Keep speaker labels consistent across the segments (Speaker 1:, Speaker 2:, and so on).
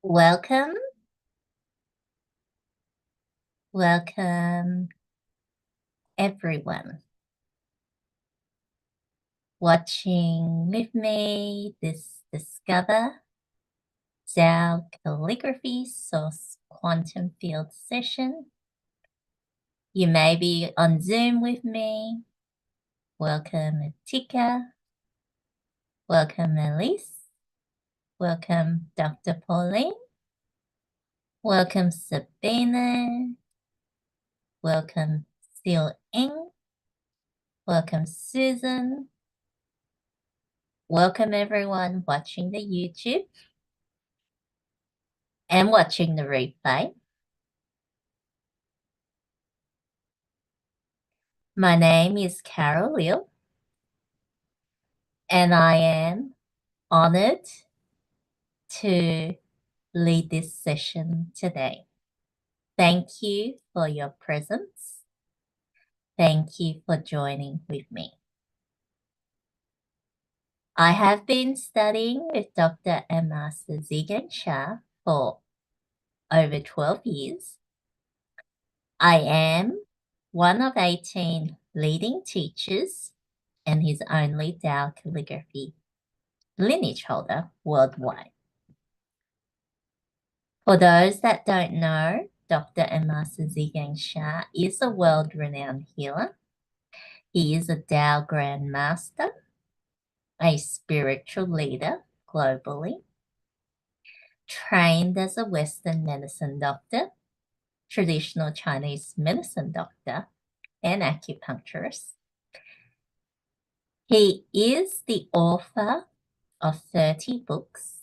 Speaker 1: Welcome, welcome everyone watching with me this Discover Tao Calligraphy Source Quantum Field session. You may be on Zoom with me. Welcome Tika. Welcome Elise. Welcome Dr. Pauline. Welcome Sabina. Welcome Seal Ing. Welcome Susan. Welcome everyone watching the YouTube and watching the replay. My name is Carol Liu, and I am honored to lead this session today. Thank you for your presence. Thank you for joining with me. I have been studying with Dr. and Master Zhigang Shah for over 12 years. I am one of 18 leading teachers and his only Tao Calligraphy lineage holder worldwide. For those that don't know, Dr. and Master Zhigang Shah is a world-renowned healer. He is a Tao Grand Master, a spiritual leader globally, trained as a Western medicine doctor, traditional Chinese medicine doctor, and acupuncturist. He is the author of 30 books,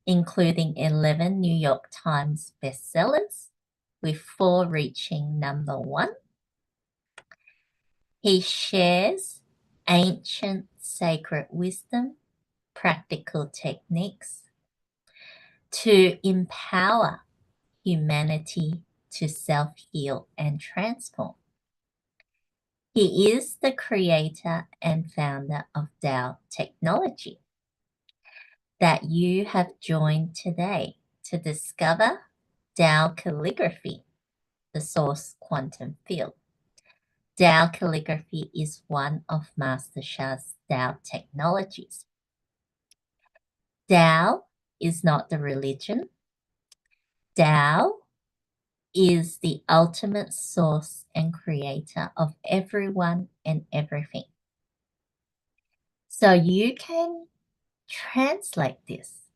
Speaker 1: including 11 New York Times bestsellers, with 4 reaching #1. He shares ancient sacred wisdom, practical techniques to empower humanity to self-heal and transform. He is the creator and founder of Tao Technology that you have joined today to discover Tao Calligraphy, the source quantum field. Tao Calligraphy is one of Master Sha's Tao technologies. Tao is not the religion. Tao is the ultimate source and creator of everyone and everything. So you can translate this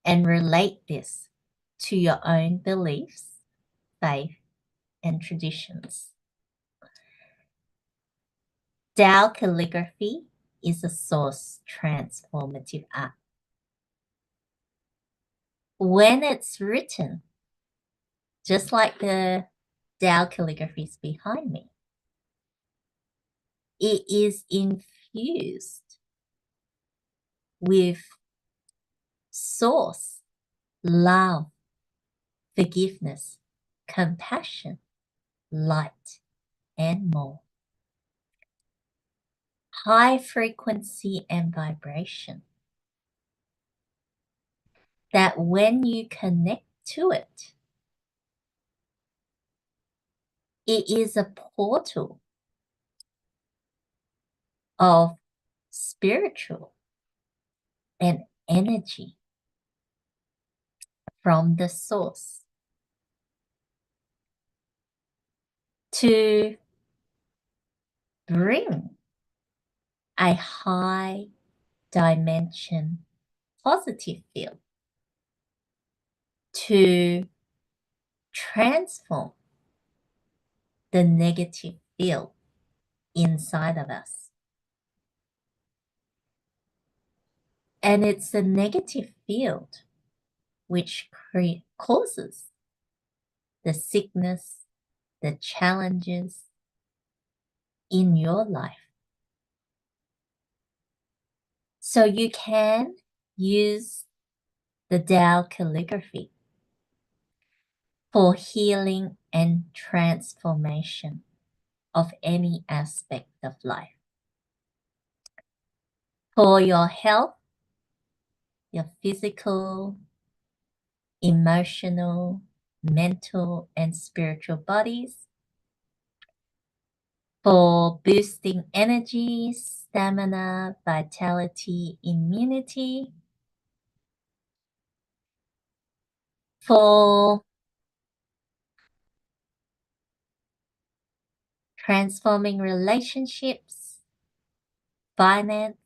Speaker 1: and relate this to your own beliefs, faith, and traditions. Tao Calligraphy is a source transformative art. When it's written, just like the Tao calligraphies behind me, it is infused with source, love, forgiveness, compassion, light, and more. High frequency and vibration. That when you connect to it, it is a portal of spiritual and energy from the source to bring a high dimension positive field to transform the negative field inside of us. And it's the negative field which causes the sickness, the challenges in your life. So you can use the Tao calligraphy for healing and transformation of any aspect of life. For your health, your physical, emotional, mental, and spiritual bodies, for boosting energy, stamina, vitality, immunity, for transforming relationships, finance,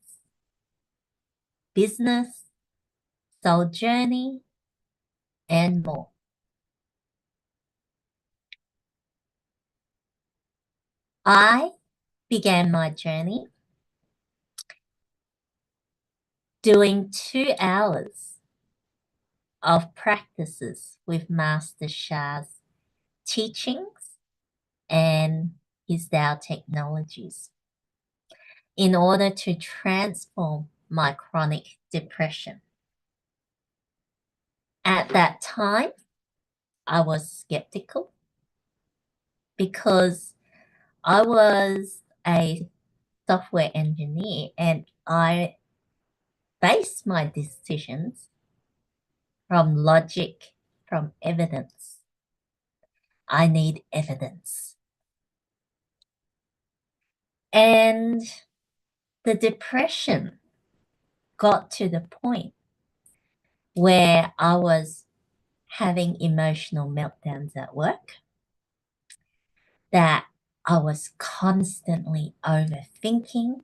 Speaker 1: business, soul journey, and more. I began my journey doing 2 hours of practices with Master Sha's teachings and his Tao technologies in order to transform my chronic depression. At that time, I was skeptical because I was a software engineer and I based my decisions from logic, from evidence. I need evidence. And the depression got to the point where I was having emotional meltdowns at work, that I was constantly overthinking,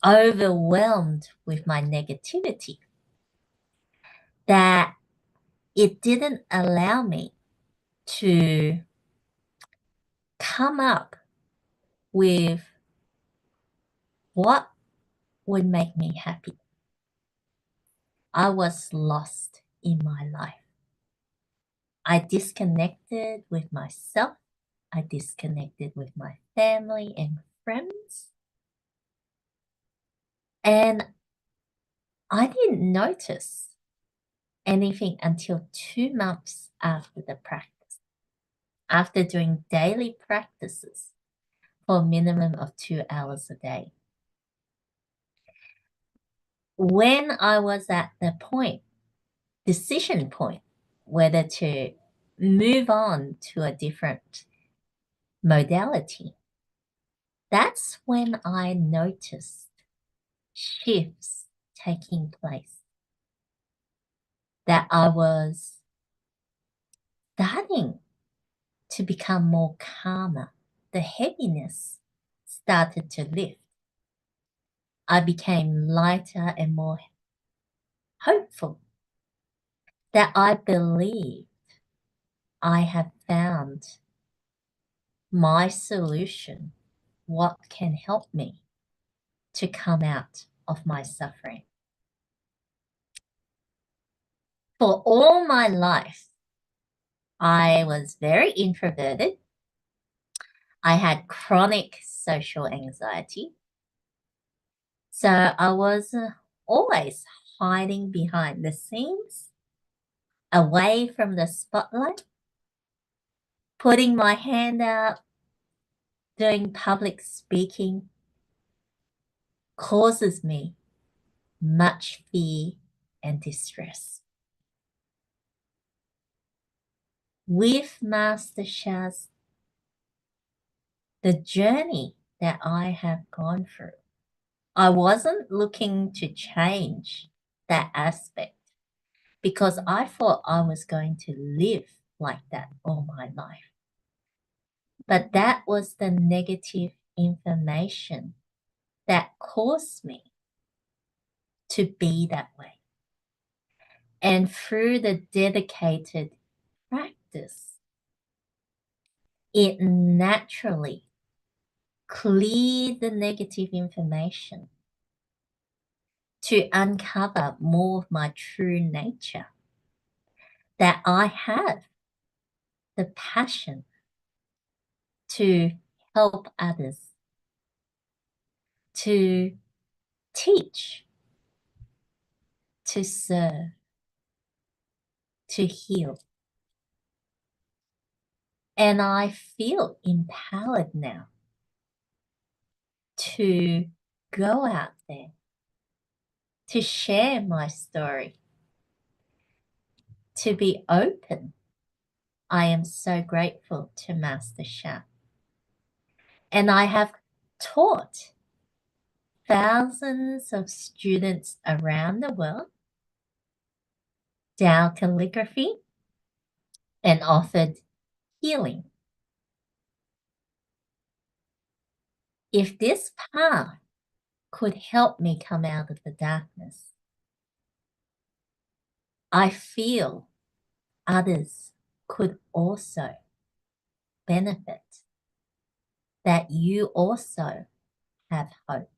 Speaker 1: overwhelmed with my negativity, that it didn't allow me to come up with what would make me happy. I was lost in my life. I disconnected with myself. I disconnected with my family and friends. And I didn't notice anything until 2 months after the practice, after doing daily practices for a minimum of 2 hours a day. When I was at the point, decision point, whether to move on to a different modality, that's when I noticed shifts taking place, that I was starting to become more calmer. The heaviness started to lift. I became lighter and more hopeful, that I believed I have found my solution, what can help me to come out of my suffering. For all my life, I was very introverted. I had chronic social anxiety. So I was always hiding behind the scenes, away from the spotlight, putting my hand out, doing public speaking causes me much fear and distress. With Master Shaz, the journey that I have gone through, I wasn't looking to change that aspect because I thought I was going to live like that all my life. But that was the negative information that caused me to be that way. And through the dedicated practice, it naturally cleared the negative information to uncover more of my true nature, that I have the passion to help others, to teach, to serve, to heal. And I feel empowered now to go out there, to share my story, to be open. I am so grateful to Master Sha. And I have taught thousands of students around the world Tao calligraphy and offered healing. If this path could help me come out of the darkness, I feel others could also benefit, that you also have hope.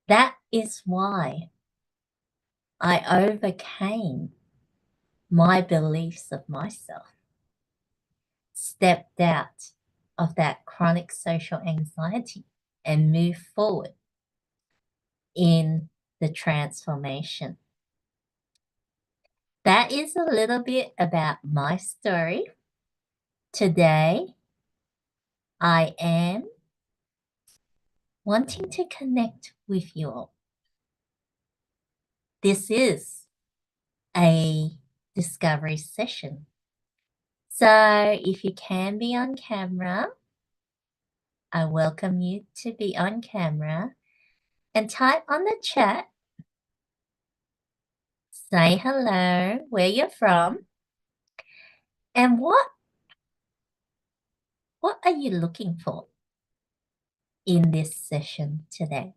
Speaker 1: That is why I overcame my beliefs of myself, stepped out of that chronic social anxiety, and moved forward in the transformation. That is a little bit about my story. Today, I am wanting to connect with you all. This is a discovery session. So if you can be on camera, I welcome you to be on camera and type on the chat. Say hello, where you're from, and what are you looking for in this session today?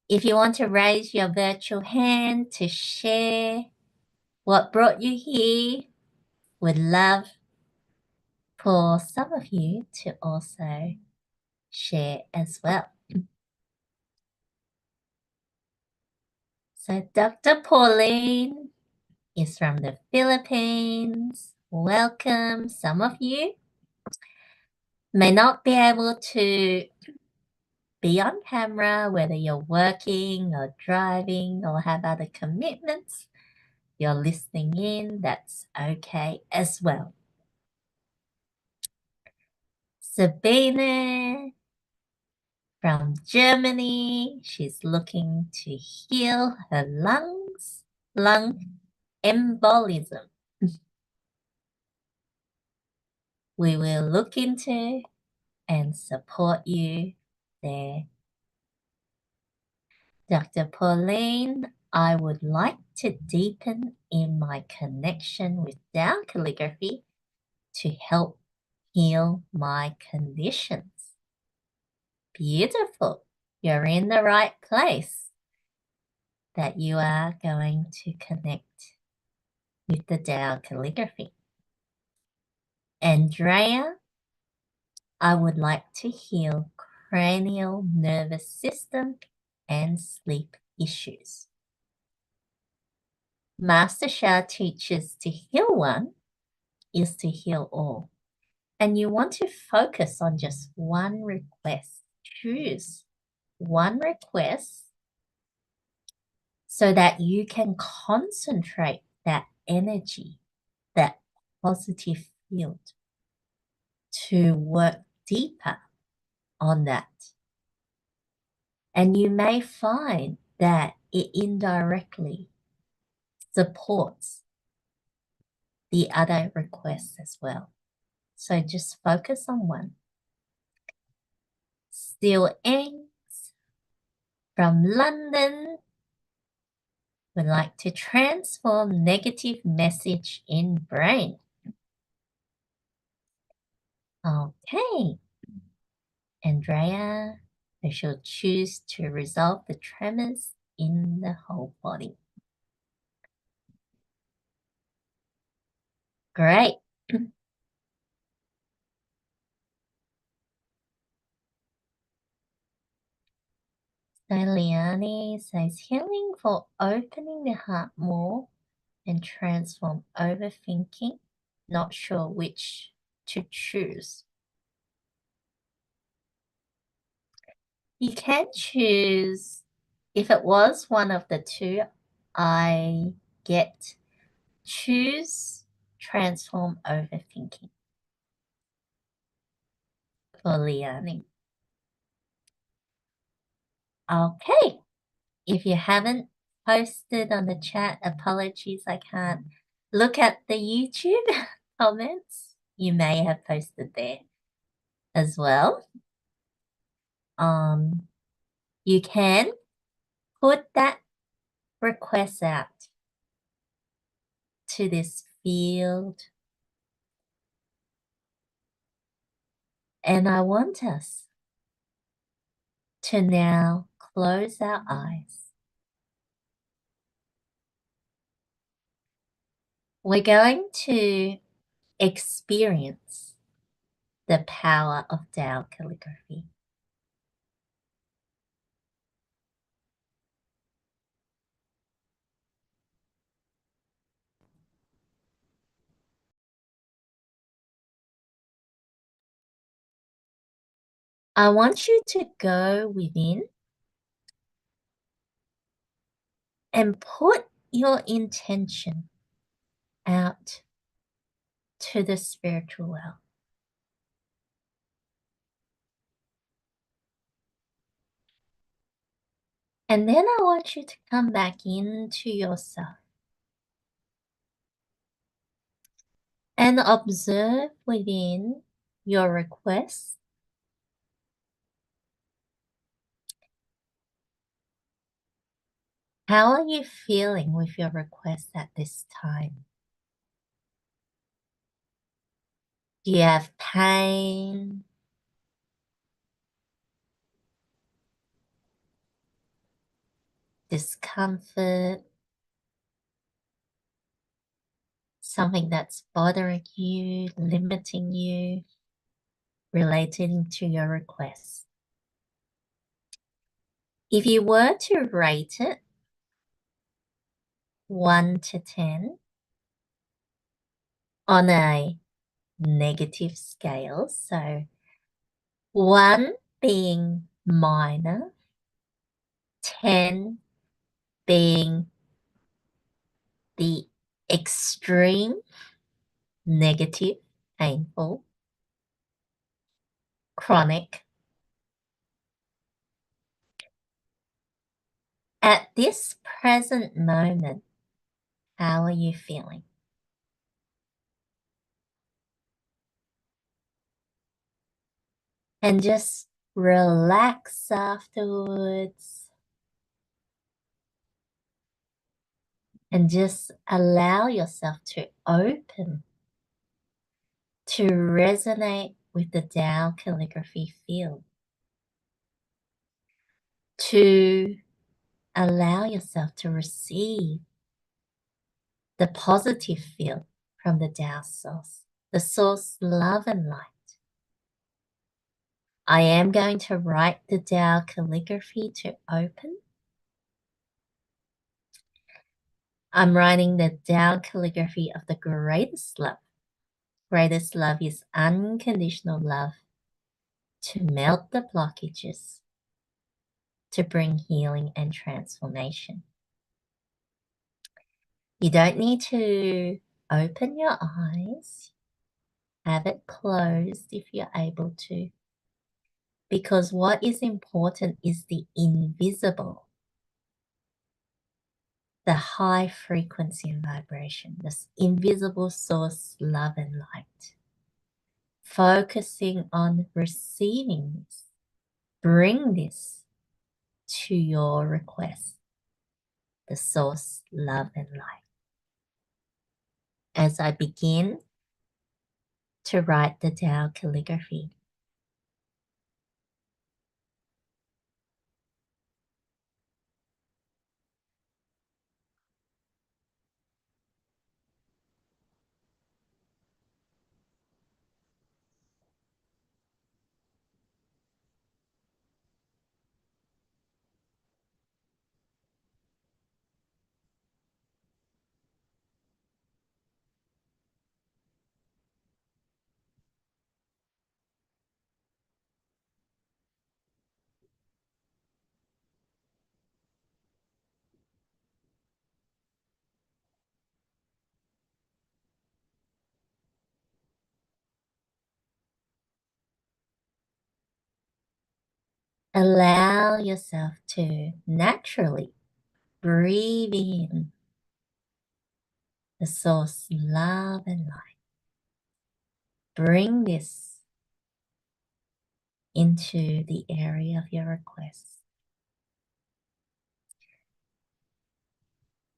Speaker 1: If you want to raise your virtual hand to share what brought you here, would love for some of you to also share as well. So Dr. Pauline is from the Philippines. Welcome. Some of you may not be able to be on camera, whether you're working or driving or have other commitments. You're listening in, that's okay as well. Sabine from Germany, she's looking to heal her lung embolism. We will look into and support you there. Dr. Pauline, I would like to deepen in my connection with Tao calligraphy to help heal my conditions. Beautiful. You're in the right place, that you are going to connect with the Tao calligraphy. Andrea, I would like to heal cranial nervous system and sleep issues. Master Sha teaches to heal one is to heal all. And you want to focus on just one request. Choose one request so that you can concentrate that energy, that positive field, to work deeper on that. And you may find that it indirectly supports the other requests as well. So just focus on one. Still Ings from London would like to transform negative message in brain. Okay. Andrea, I shall choose to resolve the tremors in the whole body. Great. So Liani says, healing for opening the heart more and transform overthinking. Not sure which to choose. You can choose, if it was one of the two, I get choose transform overthinking for Liani. Okay. If you haven't posted on the chat, apologies, I can't look at the YouTube comments. You may have posted there as well. You can put that request out to this field. And I want us to now close our eyes. We're going to experience the power of Tao calligraphy. I want you to go within and put your intention out to the spiritual world. And then I want you to come back into yourself and observe within your request. How are you feeling with your request at this time? Do you have pain? Discomfort? Something that's bothering you, limiting you, relating to your request? If you were to rate it 1 to 10 on a negative scale, so 1 being minor, 10 being the extreme negative, painful, chronic. At this present moment, how are you feeling? And just relax afterwards. And just allow yourself to open, to resonate with the Tao calligraphy field, to allow yourself to receive the positive field from the Tao source, the source love and light. I am going to write the Tao calligraphy to open. I'm writing the Tao calligraphy of the greatest love. Greatest love is unconditional love to melt the blockages, to bring healing and transformation. You don't need to open your eyes. Have it closed if you're able to. Because what is important is the invisible, the high frequency and vibration, this invisible source, love and light. Focusing on receiving this. Bring this to your request, the source, love and light. As I begin to write the Tao calligraphy, allow yourself to naturally breathe in the source love and light. Bring this into the area of your request.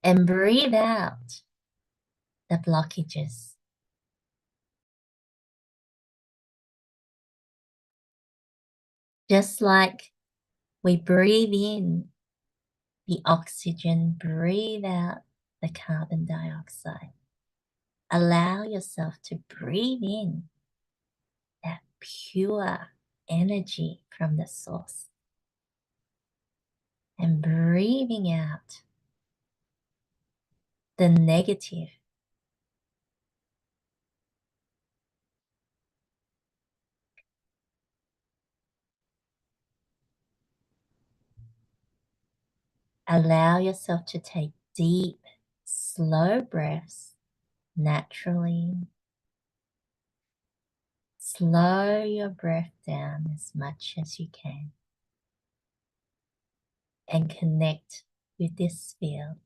Speaker 1: And breathe out the blockages. Just like we breathe in the oxygen, breathe out the carbon dioxide. Allow yourself to breathe in that pure energy from the source. And breathing out the negative. Allow yourself to take deep, slow breaths naturally. Slow your breath down as much as you can and connect with this field.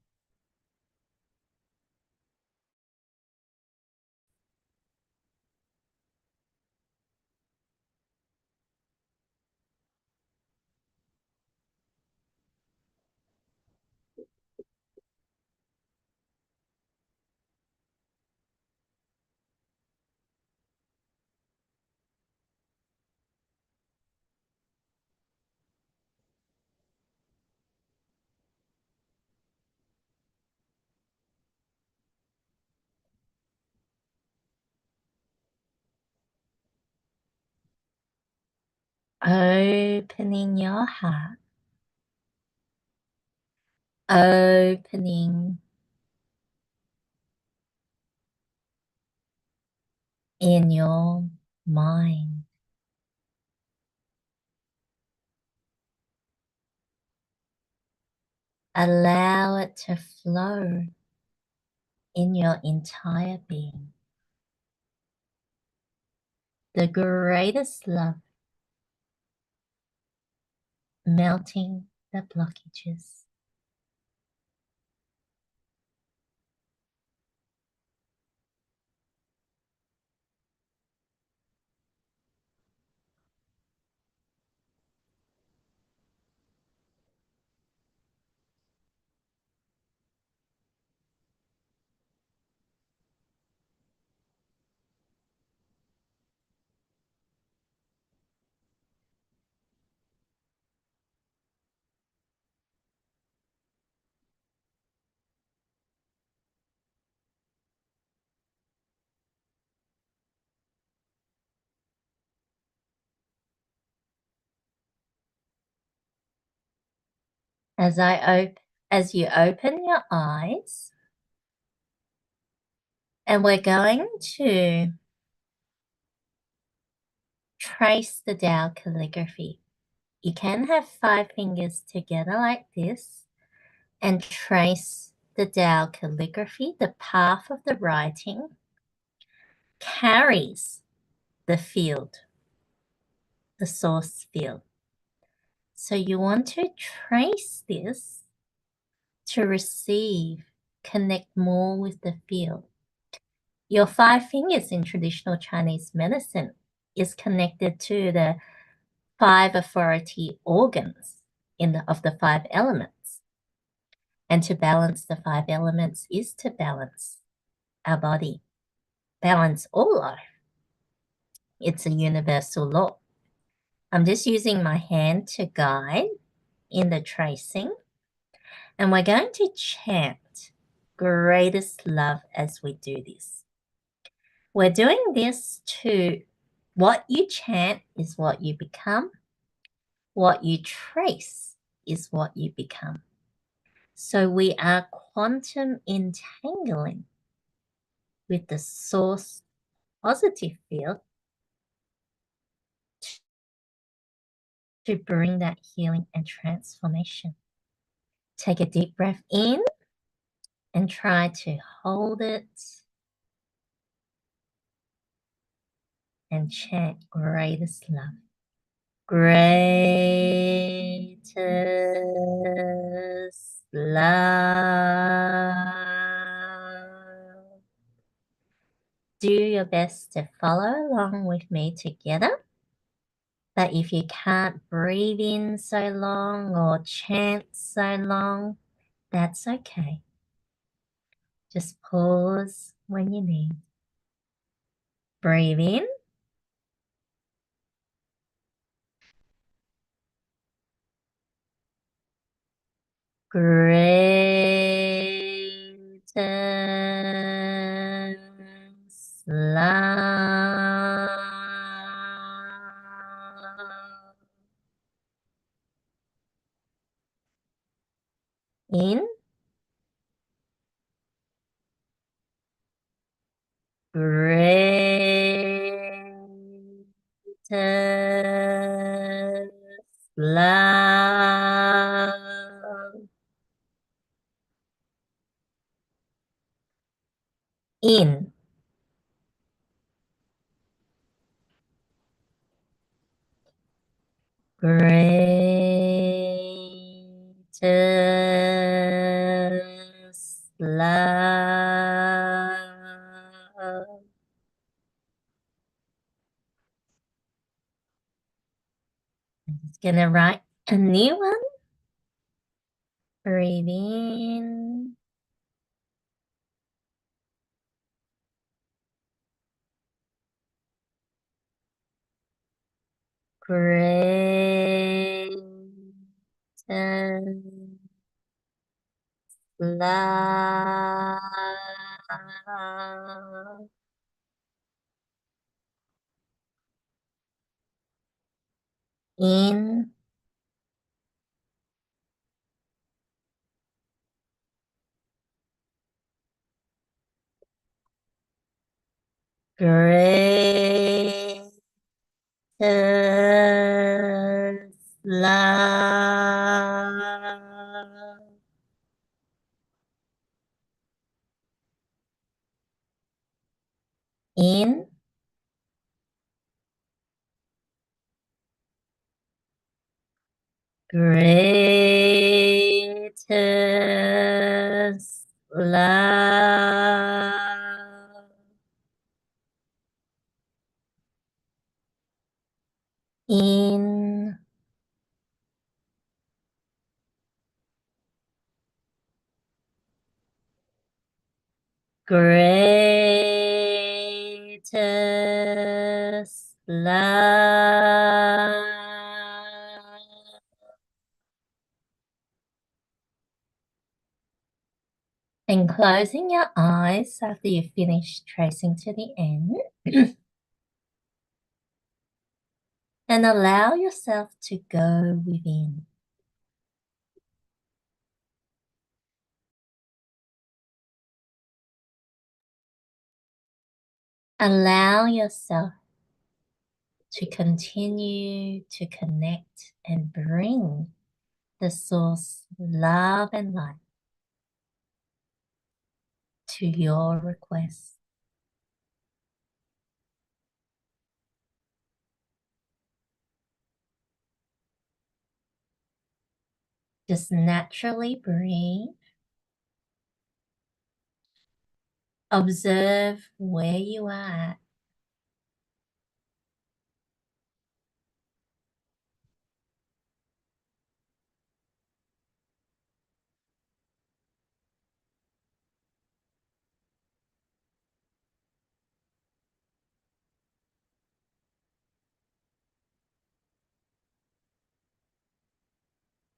Speaker 1: Opening your heart, opening in your mind. Allow it to flow in your entire being. The greatest love, melting the blockages. As you open your eyes, and we're going to trace the Tao calligraphy. You can have 5 fingers together like this and trace the Tao calligraphy. The path of the writing carries the field, the source field. So you want to trace this to receive, connect more with the field. Your 5 fingers in traditional Chinese medicine is connected to the 5 authority organs of the 5 elements. And to balance the 5 elements is to balance our body, balance all life. It's a universal law. I'm just using my hand to guide in the tracing. And we're going to chant greatest love as we do this. We're doing this to what you chant is what you become. What you trace is what you become. So we are quantum entangling with the source positive field to bring that healing and transformation. Take a deep breath in and try to hold it and chant greatest love. Greatest love. Do your best to follow along with me together. But if you can't breathe in so long or chant so long, that's okay. Just pause when you need. Breathe in. Greatest love. In. Greatest love. In. Greatest love. I'm just gonna write a new one. Breathe in. Greatest love. In. Greatest love. In. Greatest love. In. Greatest love. And closing your eyes after you finish tracing to the end. And allow yourself to go within. Allow yourself to continue to connect and bring the source love and light to your request. Just naturally breathe. Observe where you are at.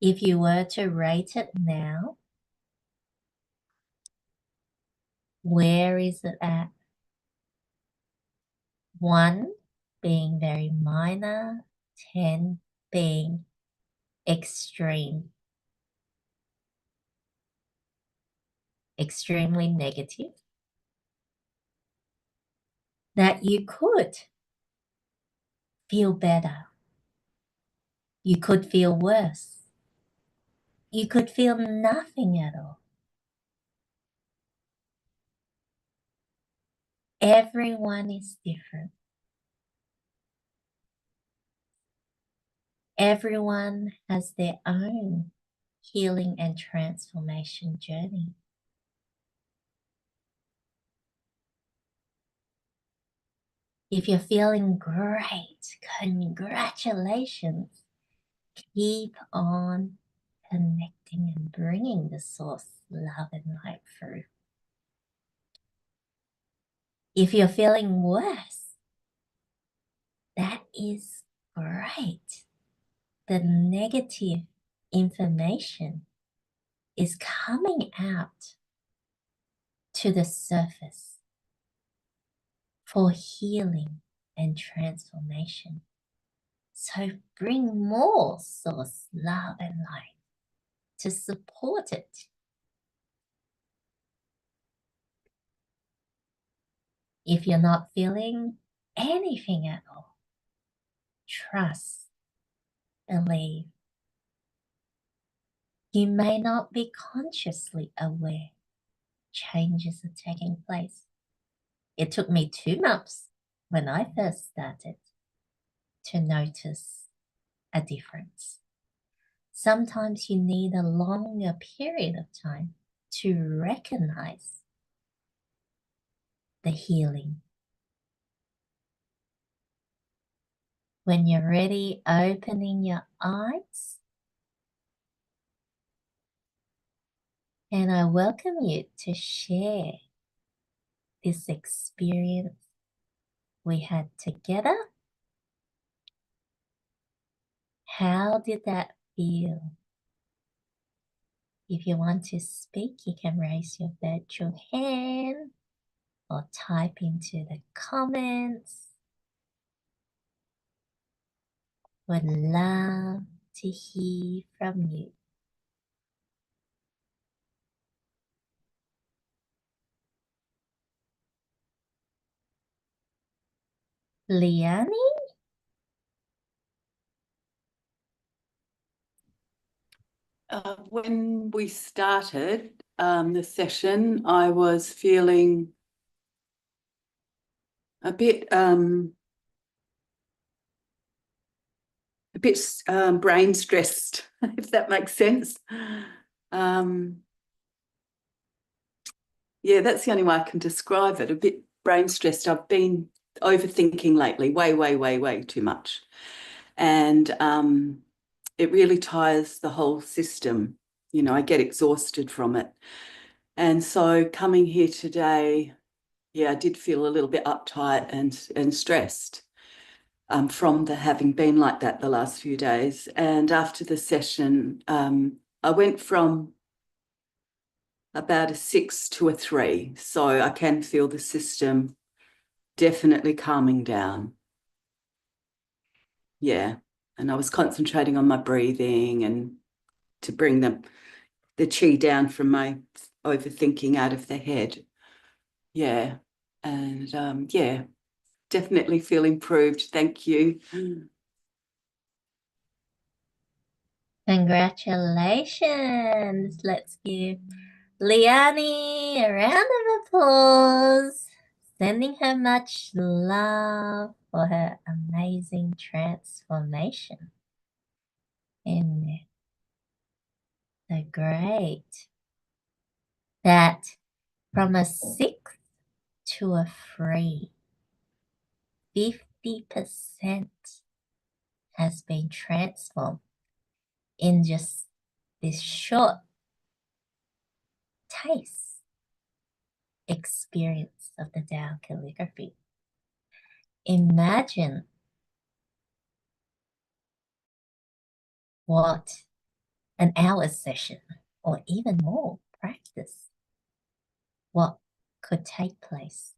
Speaker 1: If you were to rate it now, where is it at? 1 being very minor, 10 being extreme, extremely negative. That you could feel better. You could feel worse. You could feel nothing at all. Everyone is different. Everyone has their own healing and transformation journey. If you're feeling great, congratulations. Keep on connecting and bringing the source love and light through. If you're feeling worse, that is great. The negative information is coming out to the surface for healing and transformation. So bring more source love and light to support it. If you're not feeling anything at all, trust, believe. You may not be consciously aware changes are taking place. It took me 2 months when I first started to notice a difference. Sometimes you need a longer period of time to recognize the healing. When you're ready, opening your eyes, and I welcome you to share this experience we had together. How did that feel? If you want to speak, you can raise your virtual hand or type into the comments. Would love to hear from you. Liani?
Speaker 2: When we started the session, I was feeling a bit brain stressed, if that makes sense. Yeah, that's the only way I can describe it. A bit brain stressed. I've been overthinking lately, way too much, and it really tires the whole system. You know, I get exhausted from it. And so coming here today, yeah, I did feel a little bit uptight and stressed from having been like that the last few days. And after the session, I went from about a 6 to a 3. So I can feel the system definitely calming down. Yeah. And I was concentrating on my breathing and to bring the chi down from my overthinking out of the head. Yeah. And yeah, definitely feel improved. Thank you.
Speaker 1: Congratulations. Let's give Liani a round of applause. Sending her much love for her amazing transformation. And so great that from a 6 to a 3, 50% has been transformed in just this short taste experience of the Tao calligraphy. Imagine what an hour session or even more practice, what could take place.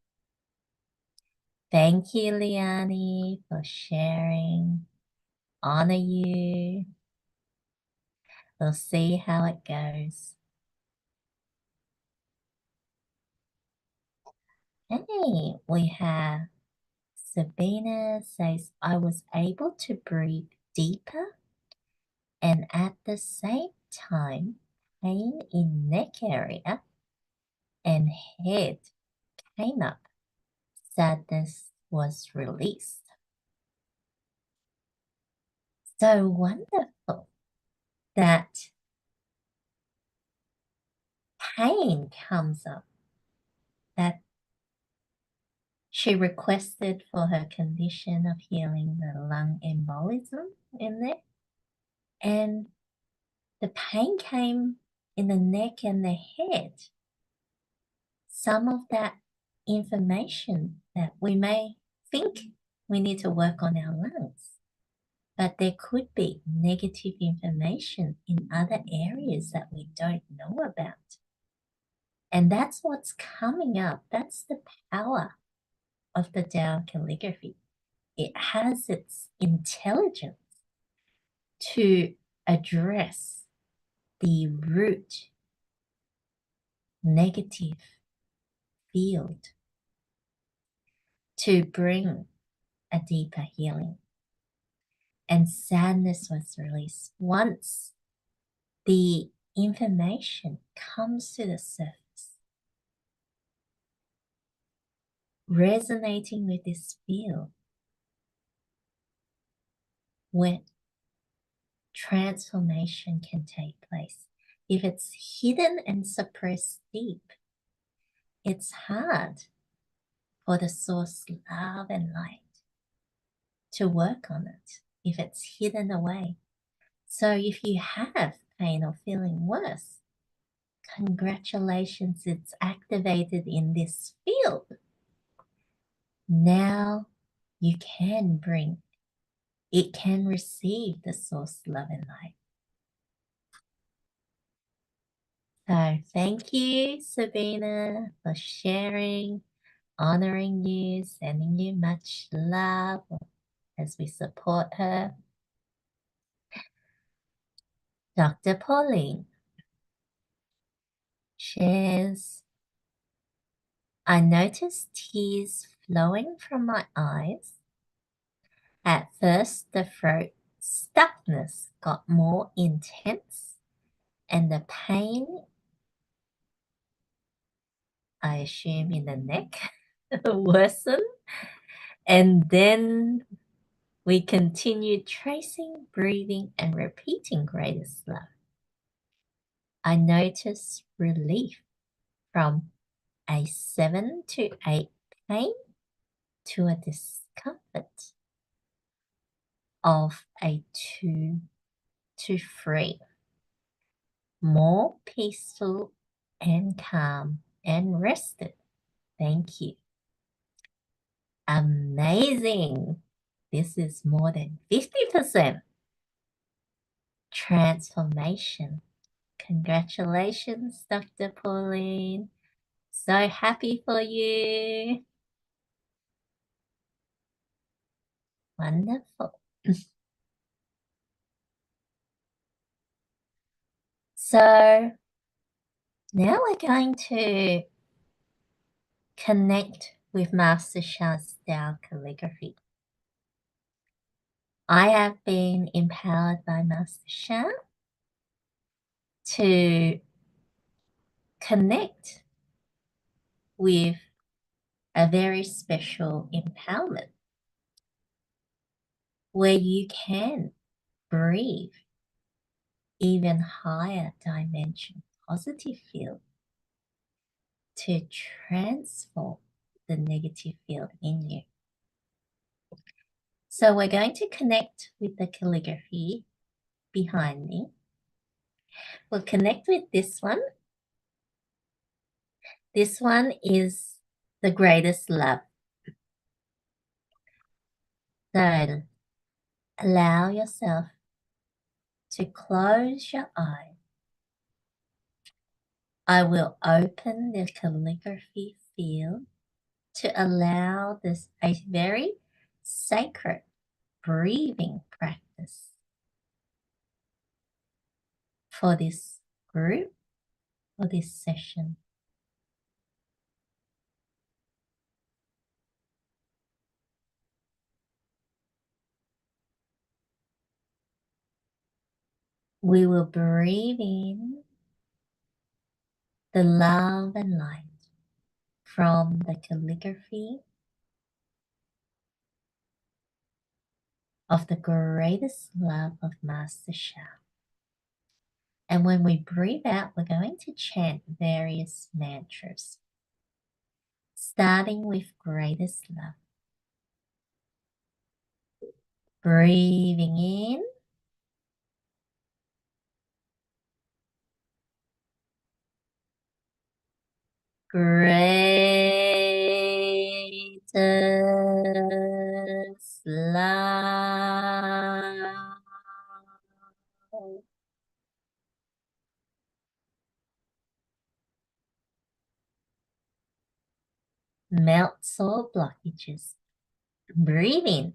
Speaker 1: Thank you, Liani, for sharing. Honor you. We'll see how it goes. Hey, we have Sabina says, I was able to breathe deeper and at the same time, pain in neck area and head came up. Sadness was released. So wonderful that pain comes up that she requested for her condition of healing the lung embolism in there. And the pain came in the neck and the head. Some of that information that we may think we need to work on our lungs, but there could be negative information in other areas that we don't know about. And that's what's coming up. That's the power of the Tao calligraphy. It has its intelligence to address the root negative field to bring a deeper healing. And sadness was released once the information comes to the surface, resonating with this field, when transformation can take place. If it's hidden and suppressed deep, it's hard for the source love and light to work on it if it's hidden away. So if you have pain or feeling worse, congratulations, it's activated in this field. Now you can bring, it can receive the source love and light. So thank you, Sabina, for sharing, honoring you, sending you much love as we support her. Dr. Pauline shares, I noticed tears flowing from my eyes. At first, the throat stuckness got more intense and the pain, I assume in the neck, worsened. And then we continued tracing, breathing, and repeating greatest love. I noticed relief from a 7 to 8 pain to a discomfort of a 2 to 3. More peaceful and calm and rested. Thank you. Amazing. This is more than 50% transformation. Congratulations, Dr. Pauline. So happy for you. Wonderful. So now we're going to connect with Master Sha's Tao calligraphy. I have been empowered by Master Sha to connect with a very special empowerment where you can breathe even higher dimension positive field to transform the negative field in you. So we're going to connect with the calligraphy behind me. We'll connect with this one. This one is the greatest love. So allow yourself to close your eyes. I will open the calligraphy field to allow this a very sacred breathing practice for this group, for this session. We will breathe in the love and light from the calligraphy of the greatest love of Master Sha. And when we breathe out, we're going to chant various mantras, starting with greatest love. Breathing in. Greatest love. Melts all blockages. Breathe in.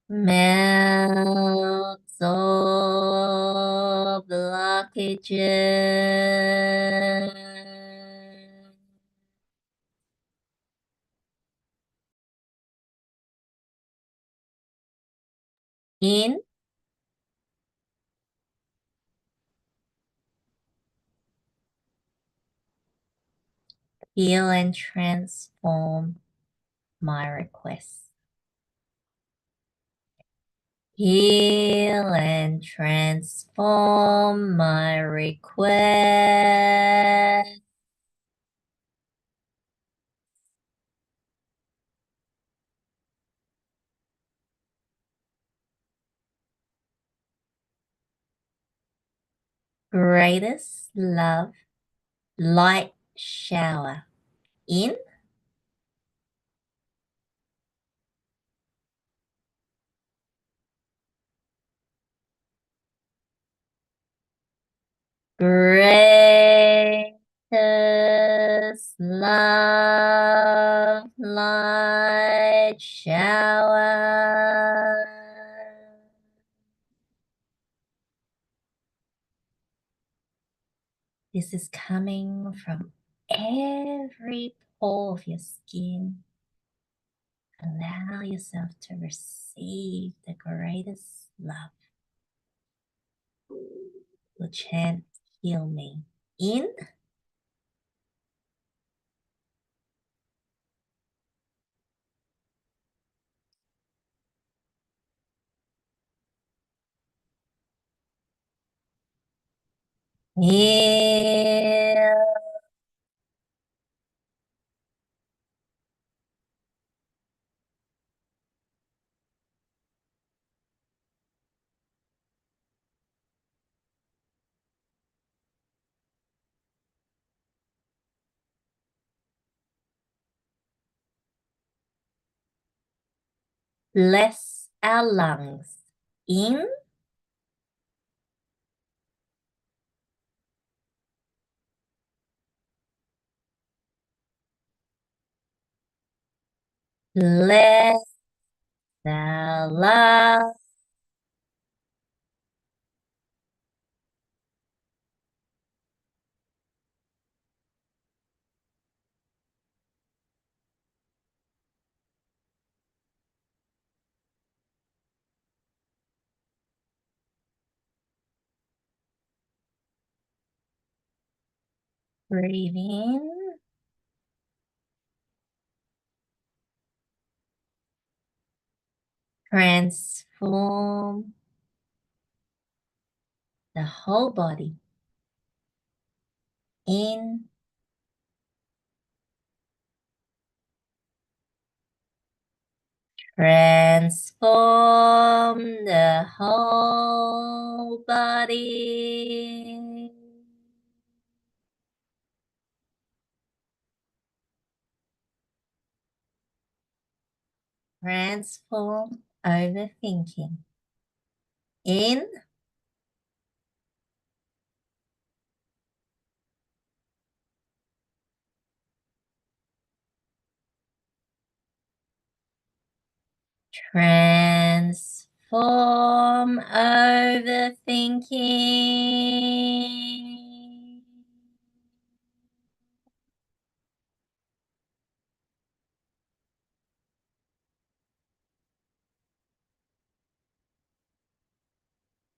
Speaker 1: Melts all blockages. In. Heal and transform my requests. Heal and transform my request. Greatest love, light shower. In. Greatest love, light shower. This is coming from every pore of your skin. Allow yourself to receive the greatest love. We'll chant, heal me. In. Heal. Bless our lungs. In. Bless our lungs. Breathe in. Transform the whole body. In. Transform the whole body. Transform overthinking. In. Transform overthinking.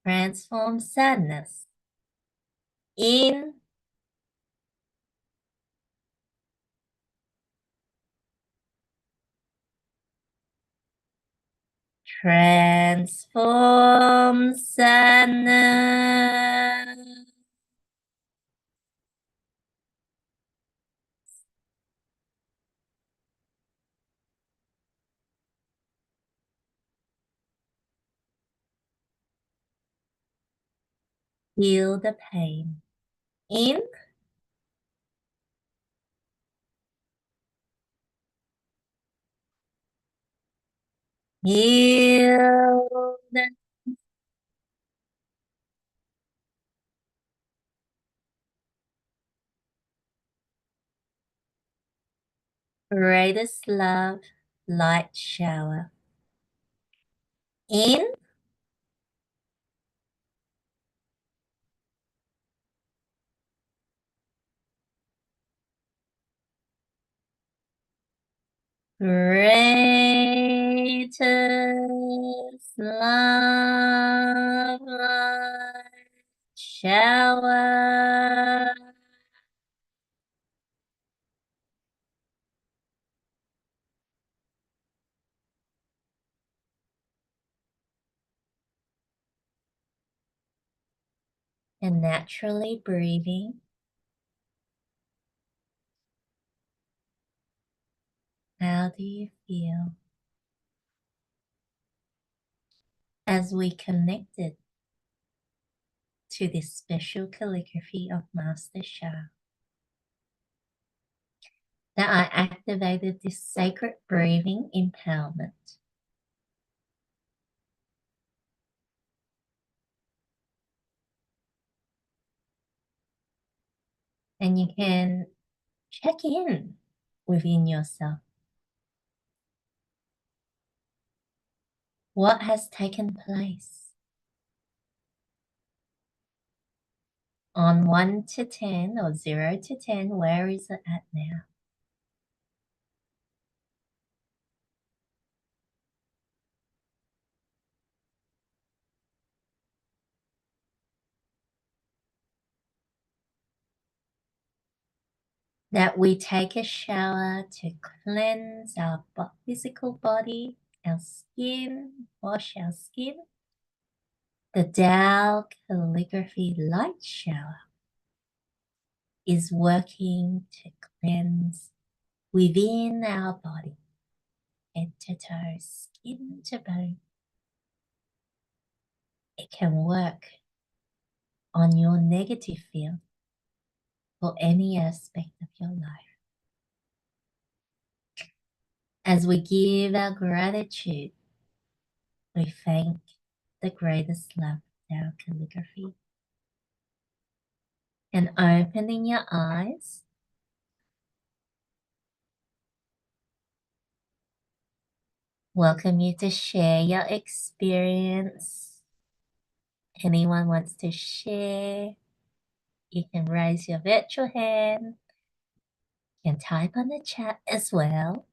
Speaker 1: Transform sadness. In. Transform sadness. Feel the pain. In. Feel the greatest love light shower. In. Greatest love light shower. And naturally breathing. How do you feel as we connected to this special calligraphy of Master Sha? That I activated this sacred breathing empowerment. And you can check in within yourself. What has taken place? On 1 to 10 or 0 to 10, where is it at now? That we take a shower to cleanse our physical body, our skin, wash our skin. The Tao Calligraphy light shower is working to cleanse within our body, head to toe, skin to bone. It can work on your negative field for any aspect of your life. As we give our gratitude, we thank the greatest love, Tao Calligraphy. And opening your eyes, welcome you to share your experience. Anyone wants to share, you can raise your virtual hand. You can type on the chat as well.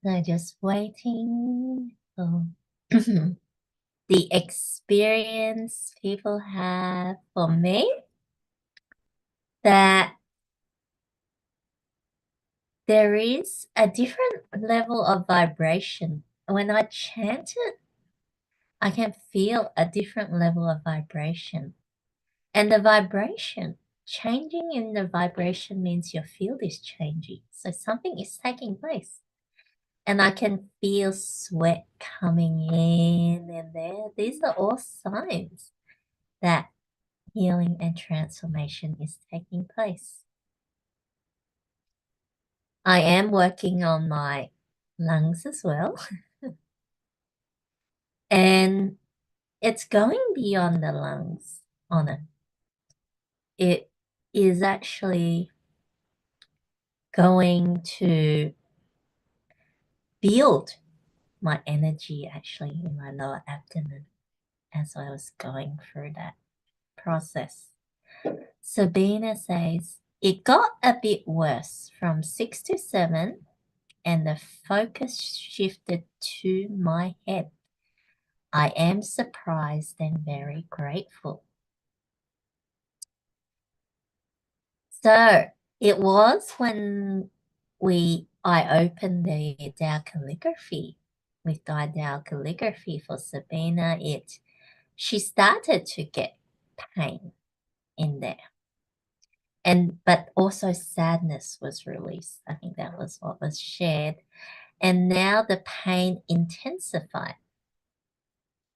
Speaker 1: So just waiting for the experience people have for me, that there is a different level of vibration. When I chant it, I can feel a different level of vibration. And the vibration, changing in the vibration means your field is changing. So something is taking place. And I can feel sweat coming in and there. These are all signs that healing and transformation is taking place. I am working on my lungs as well. And it's going beyond the lungs on it. It is actually going to build my energy actually in my lower abdomen as I was going through that process. Sabina says, it got a bit worse from 6 to 7 and the focus shifted to my head. I am surprised and very grateful. So it was when I opened the Tao Calligraphy with Tao Calligraphy for Sabina. She started to get pain in there. But also sadness was released. I think that was what was shared. And now the pain intensified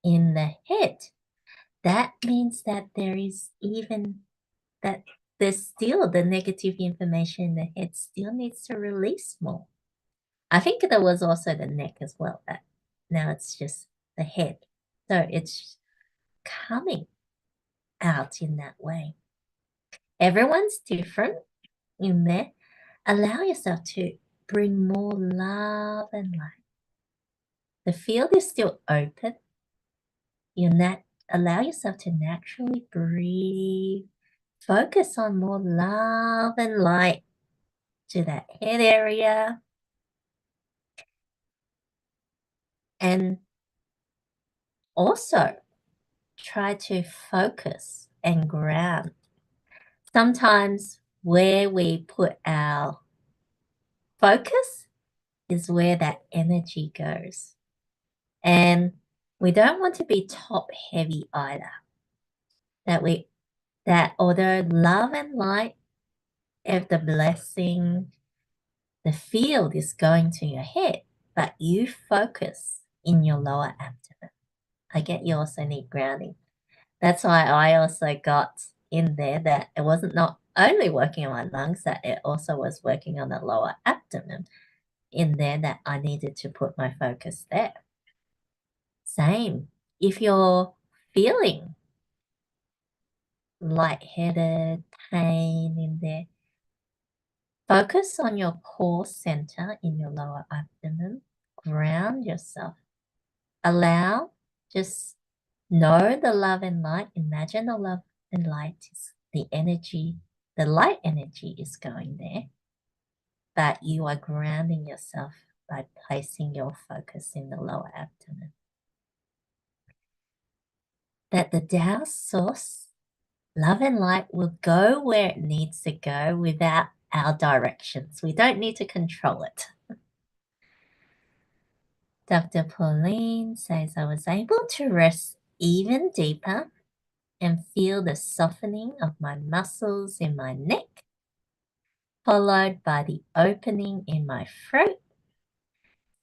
Speaker 1: in the head. That means that there's still the negative information in the head still needs to release more. I think there was also the neck as well, but now it's just the head. So it's coming out in that way. Everyone's different in there. Allow yourself to bring more love and light. The field is still open. Allow yourself to naturally breathe. Focus on more love and light to that head area. And also try to focus and ground. Sometimes where we put our focus is where that energy goes. And we don't want to be top heavy either. That although love and light of the blessing, the field is going to your head, but you focus in your lower abdomen. I get you also need grounding. That's why I also got in there that it wasn't not only working on my lungs, that it also was working on the lower abdomen in there, that I needed to put my focus there. Same. If you're feeling lightheaded, pain in there, focus on your core center in your lower abdomen. Ground yourself. Just know the love and light. Imagine the love and light is the energy, the light energy is going there. But you are grounding yourself by placing your focus in the lower abdomen. That the Tao source, love and light, will go where it needs to go without our directions. We don't need to control it. Dr. Pauline says, I was able to rest even deeper and feel the softening of my muscles in my neck, followed by the opening in my throat.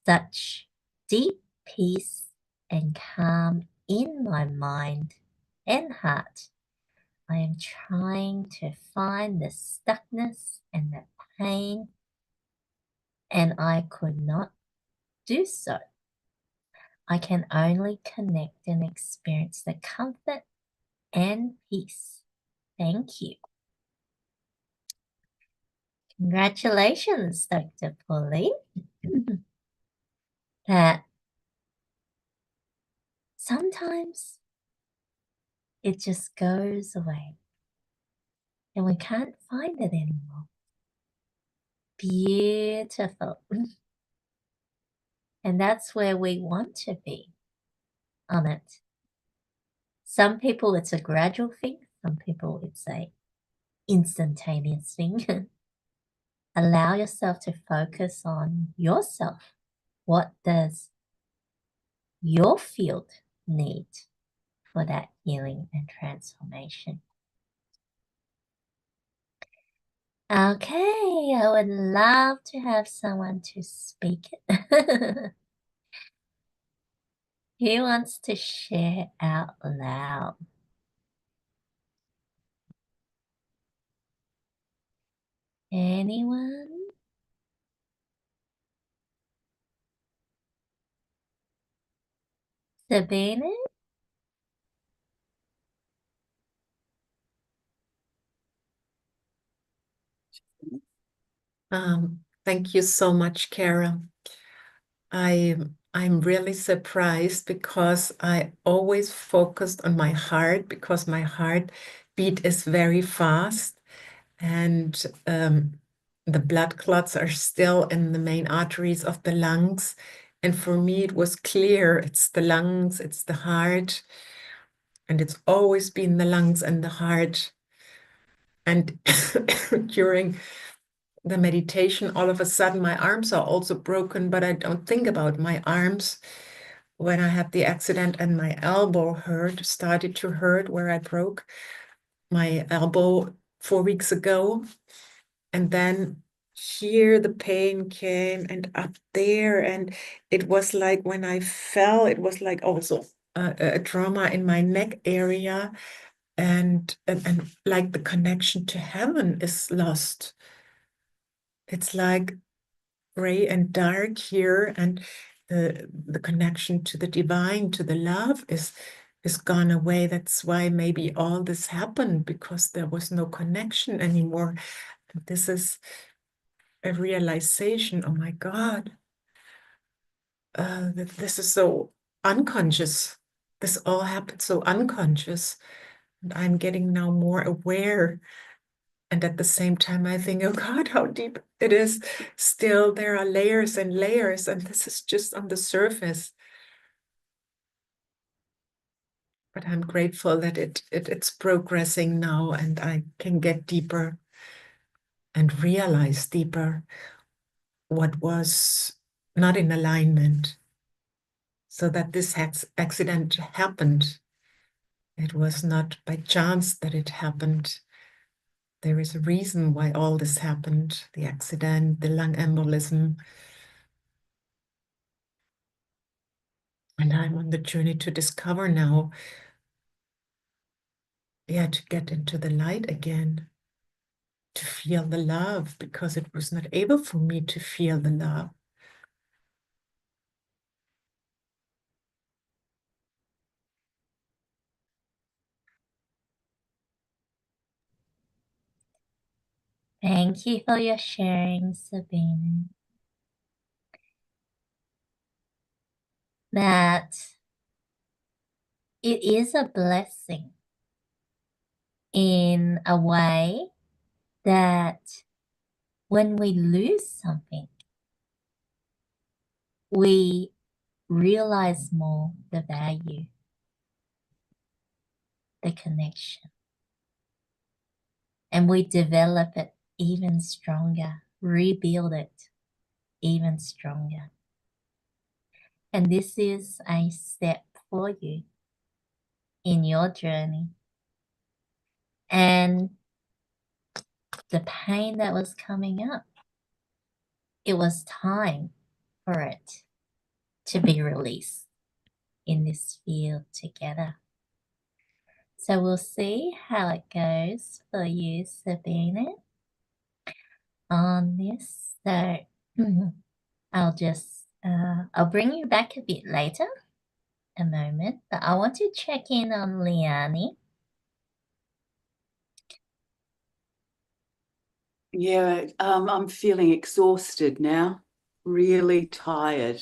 Speaker 1: Such deep peace and calm in my mind and heart. I am trying to find the stuckness and the pain, and I could not do so. I can only connect and experience the comfort and peace. Thank you. Congratulations, Dr. Pauline. That sometimes it just goes away and we can't find it anymore. Beautiful. And that's where we want to be on it. Some people, it's a gradual thing. Some people, it's a instantaneous thing. Allow yourself to focus on yourself. What does your field need for that healing and transformation? Okay, I would love to have someone to speak it. Who wants to share out loud? Anyone? Sabina?
Speaker 3: Thank you so much, Kara. I'm really surprised because I always focused on my heart because my heartbeat is very fast and the blood clots are still in the main arteries of the lungs. And for me, it was clear it's the lungs, it's the heart, and it's always been the lungs and the heart. And during the meditation, all of a sudden my arms are also broken, but I don't think about my arms. When I had the accident and my elbow started to hurt where I broke my elbow 4 weeks ago. And then here the pain came and up there. And it was like when I fell, it was like also a trauma in my neck area. And like the connection to heaven is lost. It's like gray and dark here, and the connection to the divine, to the love is gone away. That's why maybe all this happened, because there was no connection anymore. And this is a realization, oh my God, that this is so unconscious. This all happened so unconscious. And I'm getting now more aware. And at the same time, I think, oh God, how deep it is. Still, there are layers and layers, and this is just on the surface. But I'm grateful that it's progressing now, and I can get deeper and realize deeper what was not in alignment, so that this accident happened. It was not by chance that it happened. There is a reason why all this happened, the accident, the lung embolism. And I'm on the journey to discover now, to get into the light again, to feel the love, because it was not able for me to feel the love.
Speaker 1: Thank you for your sharing, Sabine. That it is a blessing in a way that when we lose something, we realize more the value, the connection, and we develop it even stronger, rebuild it even stronger. And this is a step for you in your journey. And the pain that was coming up, it was time for it to be released in this field together. So we'll see how it goes for you, Sabine, on this. So I'll bring you back a bit later, a moment, but I want to check in on Liane.
Speaker 2: Yeah, I'm feeling exhausted now, really tired.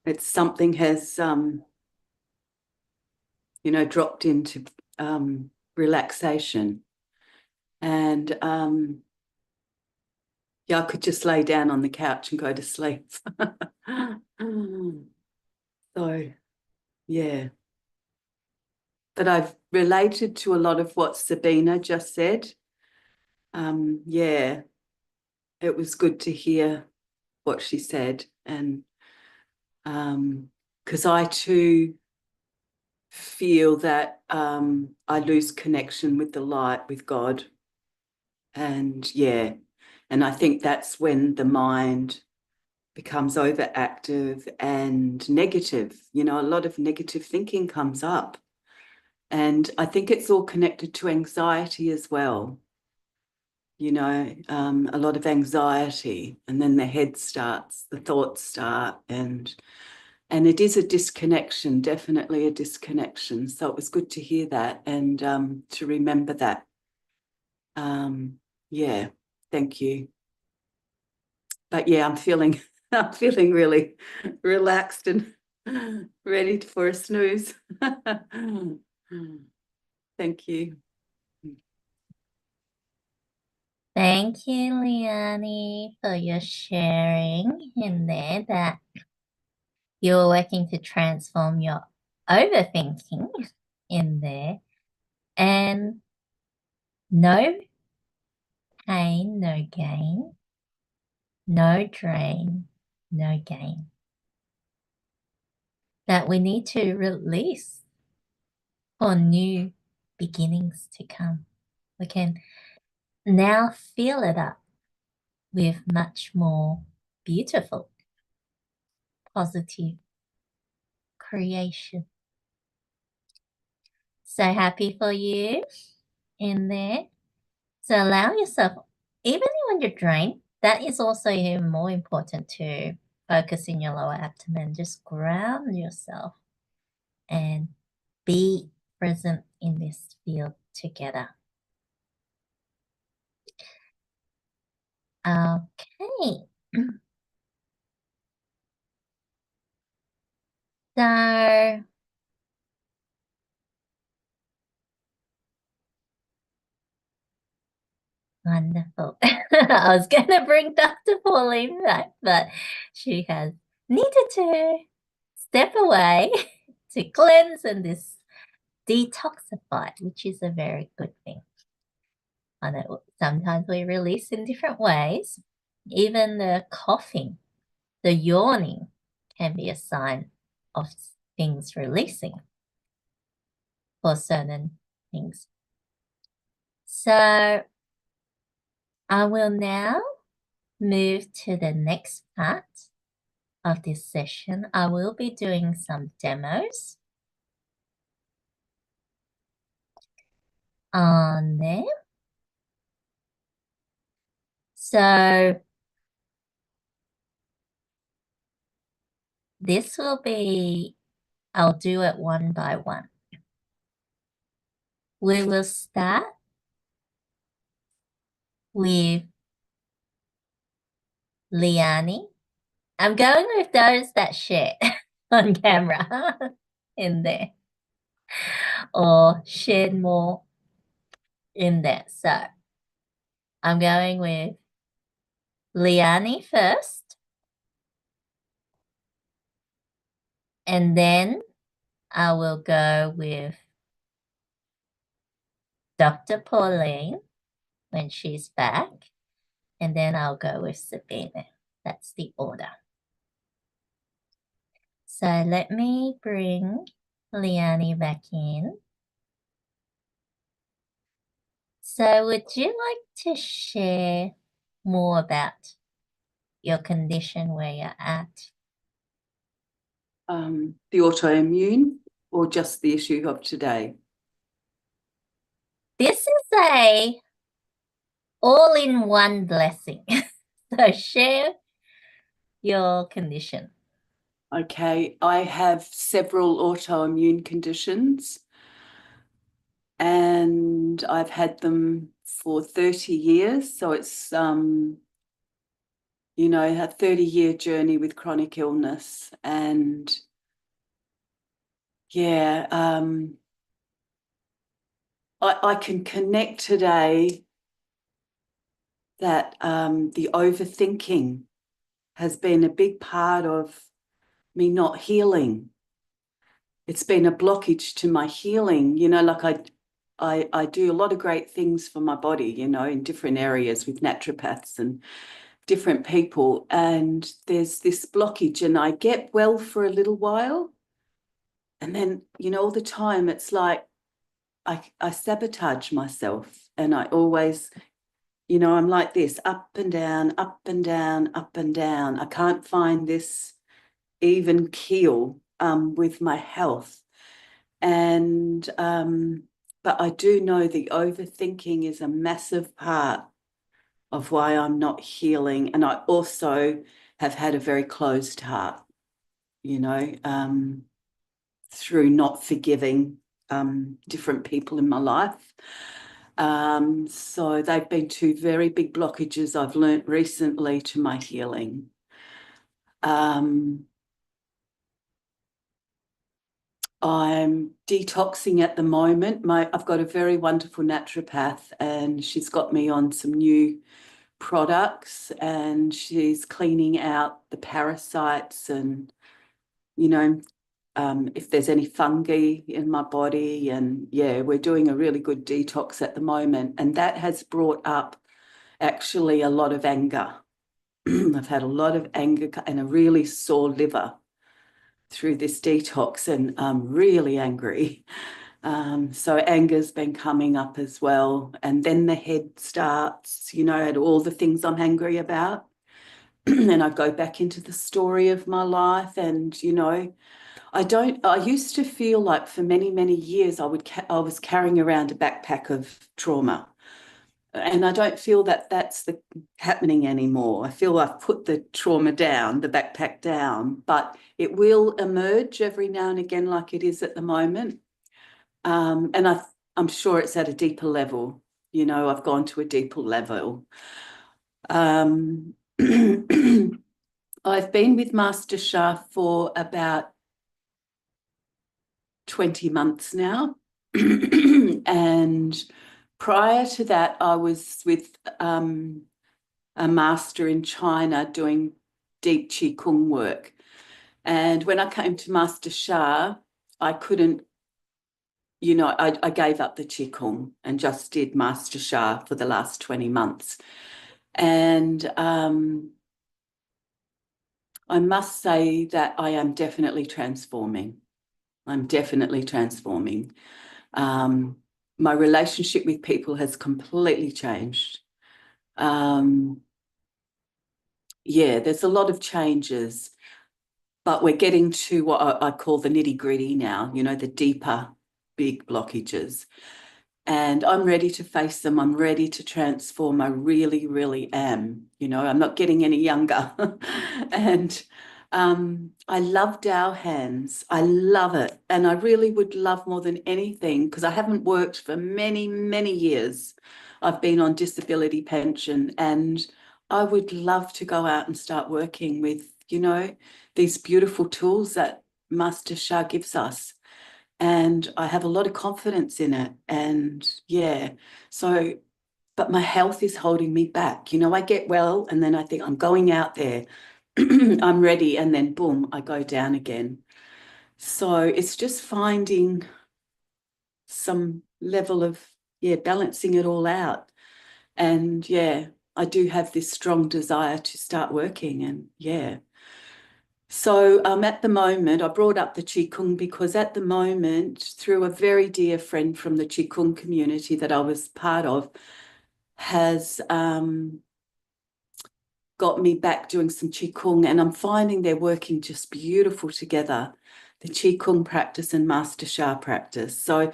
Speaker 2: It's something has, dropped into relaxation. And I could just lay down on the couch and go to sleep. So, yeah. But I've related to a lot of what Sabina just said. Yeah, it was good to hear what she said. And because I too feel that I lose connection with the light, with God. And and I think that's when the mind becomes overactive and negative. A lot of negative thinking comes up. And I think it's all connected to anxiety as well. A lot of anxiety, and then the thoughts start, and it is a disconnection, definitely a disconnection. So it was good to hear that and to remember that. Thank you. But I'm feeling really relaxed and ready for a snooze. Thank you.
Speaker 1: Thank you, Liane, for your sharing in there that you're working to transform your overthinking in there. And No pain, no gain. No drain, no gain. That we need to release for new beginnings to come. We can now fill it up with much more beautiful, positive creation. So happy for you in there. So allow yourself, even when you're drained, that is also even more important to focus in your lower abdomen. Just ground yourself and be present in this field together. Okay. So wonderful. I was going to bring Dr. Pauline back, but she has needed to step away to cleanse and this detoxify, which is a very good thing. I know sometimes we release in different ways. Even the coughing, the yawning can be a sign of things releasing for certain things. So I will now move to the next part of this session. I will be doing some demos on there. So this will be, I'll do it one by one. We will start with Liani. I'm going with those that share on camera in there or shared more in there. So I'm going with Liani first, and then I will go with Dr. Pauline when she's back, and then I'll go with Sabina. That's the order. So let me bring Liani back in. So would you like to share more about your condition, where you're at?
Speaker 2: The autoimmune or just the issue of today?
Speaker 1: This is a all-in-one blessing. So share your condition.
Speaker 2: Okay, I have several autoimmune conditions and I've had them for 30 years. So it's, you know, a 30-year journey with chronic illness. And yeah, I can connect today that the overthinking has been a big part of me not healing. It's been a blockage to my healing. You know, like I do a lot of great things for my body, you know, in different areas with naturopaths and different people. And there's this blockage and I get well for a little while. And then, you know, all the time it's like I sabotage myself and I always, you know, I'm like this, up and down, up and down, up and down. I can't find this even keel with my health. And but I do know the overthinking is a massive part of why I'm not healing. And I also have had a very closed heart, you know, through not forgiving different people in my life. So they've been two very big blockages I've learnt recently to my healing. I'm detoxing at the moment. I've got a very wonderful naturopath and she's got me on some new products and she's cleaning out the parasites and, you know, if there's any fungi in my body. And yeah, we're doing a really good detox at the moment. And that has brought up actually a lot of anger. I've had a lot of anger and a really sore liver through this detox, and I'm really angry. So anger's been coming up as well. And then the head starts, you know, at all the things I'm angry about. And I go back into the story of my life, and, you know, I used to feel like for many, many years I was carrying around a backpack of trauma. And I don't feel that that's happening anymore. I feel I've put the trauma down, the backpack down, but it will emerge every now and again like it is at the moment. And I'm sure it's at a deeper level. You know, I've gone to a deeper level. I've been with Master Shah for about 20 months now. And prior to that, I was with a master in China doing deep Qigong work. And when I came to Master Shah, I couldn't, you know, I gave up the Qigong and just did Master Shah for the last 20 months. And I must say that I am definitely transforming. I'm definitely transforming. My relationship with people has completely changed. Yeah, there's a lot of changes, but we're getting to what I call the nitty-gritty now, you know, the deeper, big blockages. And I'm ready to face them. I'm ready to transform. I really, really am. You know, I'm not getting any younger. And I love Tao hands. I love it. And I really would love more than anything, because I haven't worked for many, many years. I've been on disability pension, and I would love to go out and start working with, you know, these beautiful tools that Master Shah gives us. And I have a lot of confidence in it. And yeah, so, but my health is holding me back. You know, I get well and then I think I'm going out there, I'm ready, and then boom, I go down again. So it's just finding some level of, yeah, balancing it all out. And yeah, I do have this strong desire to start working, and yeah. So at the moment, I brought up the Qigong because at the moment, through a very dear friend from the Qigong community that I was part of, has got me back doing some Qigong, and I'm finding they're working just beautiful together, the Qigong practice and Master Shah practice. So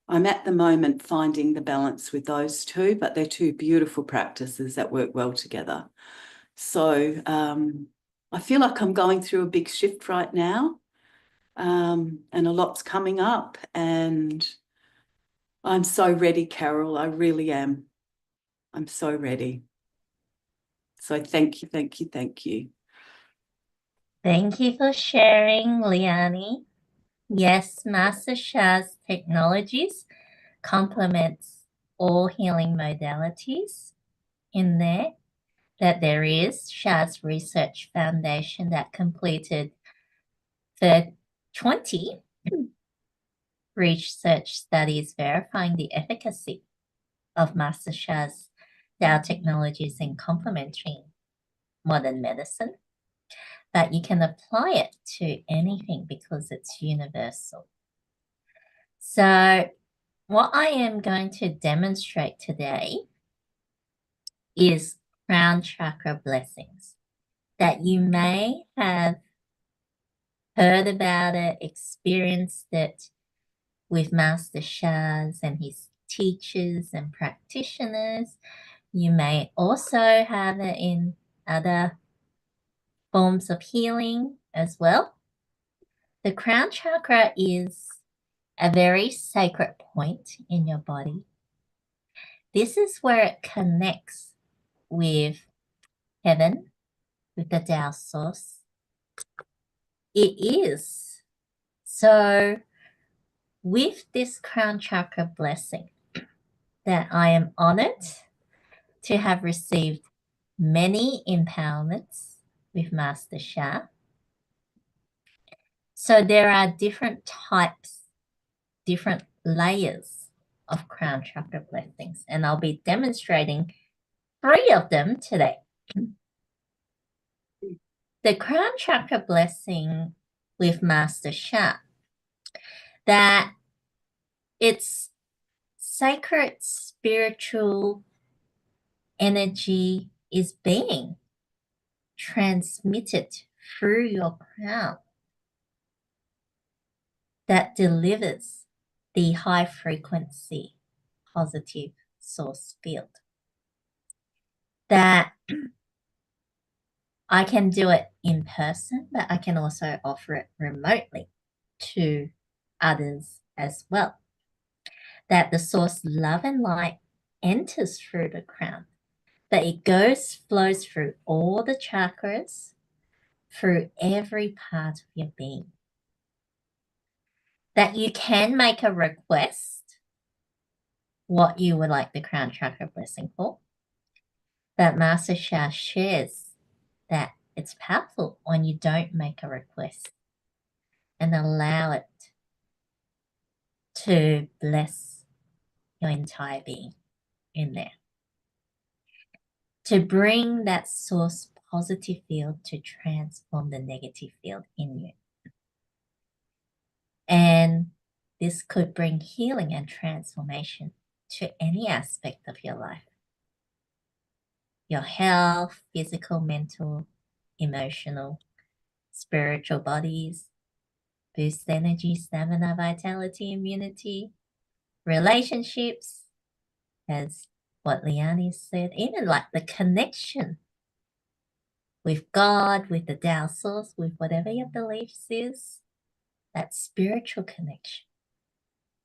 Speaker 2: I'm at the moment finding the balance with those two, but they're two beautiful practices that work well together. So I feel like I'm going through a big shift right now, and a lot's coming up, and I'm so ready, Carol. I really am. I'm so ready. So thank you, thank you, thank you.
Speaker 1: Thank you for sharing, Liani. Yes, Master Shah's technologies complements all healing modalities in there. That there is Shah's Research Foundation that completed the 20 research studies verifying the efficacy of Master Shah's Tao technologies in complementing modern medicine. But you can apply it to anything because it's universal. So what I am going to demonstrate today is Crown Chakra Blessings, that you may have heard about it, experienced it with Master Shahs and his teachers and practitioners. You may also have it in other forms of healing as well. The crown chakra is a very sacred point in your body. This is where it connects with heaven, with the Tao source. It is. So with this crown chakra blessing, that I am honored to have received many empowerments with Master Shah. So there are different types, different layers of crown chakra blessings, and I'll be demonstrating 3 of them today. The crown chakra blessing with Master Sha, that it's sacred spiritual energy is being transmitted through your crown that delivers the high frequency positive source field. That I can do it in person, but I can also offer it remotely to others as well. That the source love and light enters through the crown, that it flows through all the chakras, through every part of your being. That you can make a request what you would like the crown chakra blessing for. That Master Sha shares that it's powerful when you don't make a request and allow it to bless your entire being in there. To bring that source positive field to transform the negative field in you. And this could bring healing and transformation to any aspect of your life. Your health, physical, mental, emotional, spiritual bodies, boost energy, stamina, vitality, immunity, relationships, as what Liane said, even like the connection with God, with the Tao source, with whatever your beliefs is, that spiritual connection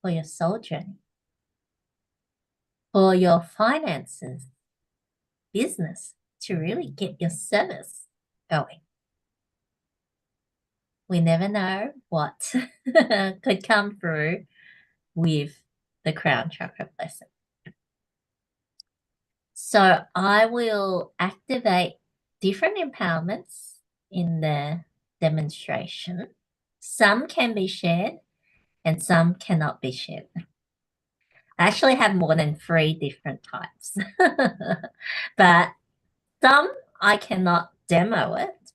Speaker 1: for your soul journey, for your finances, business, to really get your service going. We never know what could come through with the crown chakra blessing. So I will activate different empowerments in the demonstration. Some can be shared and some cannot be shared. I actually have more than 3 different types, but some I cannot demo it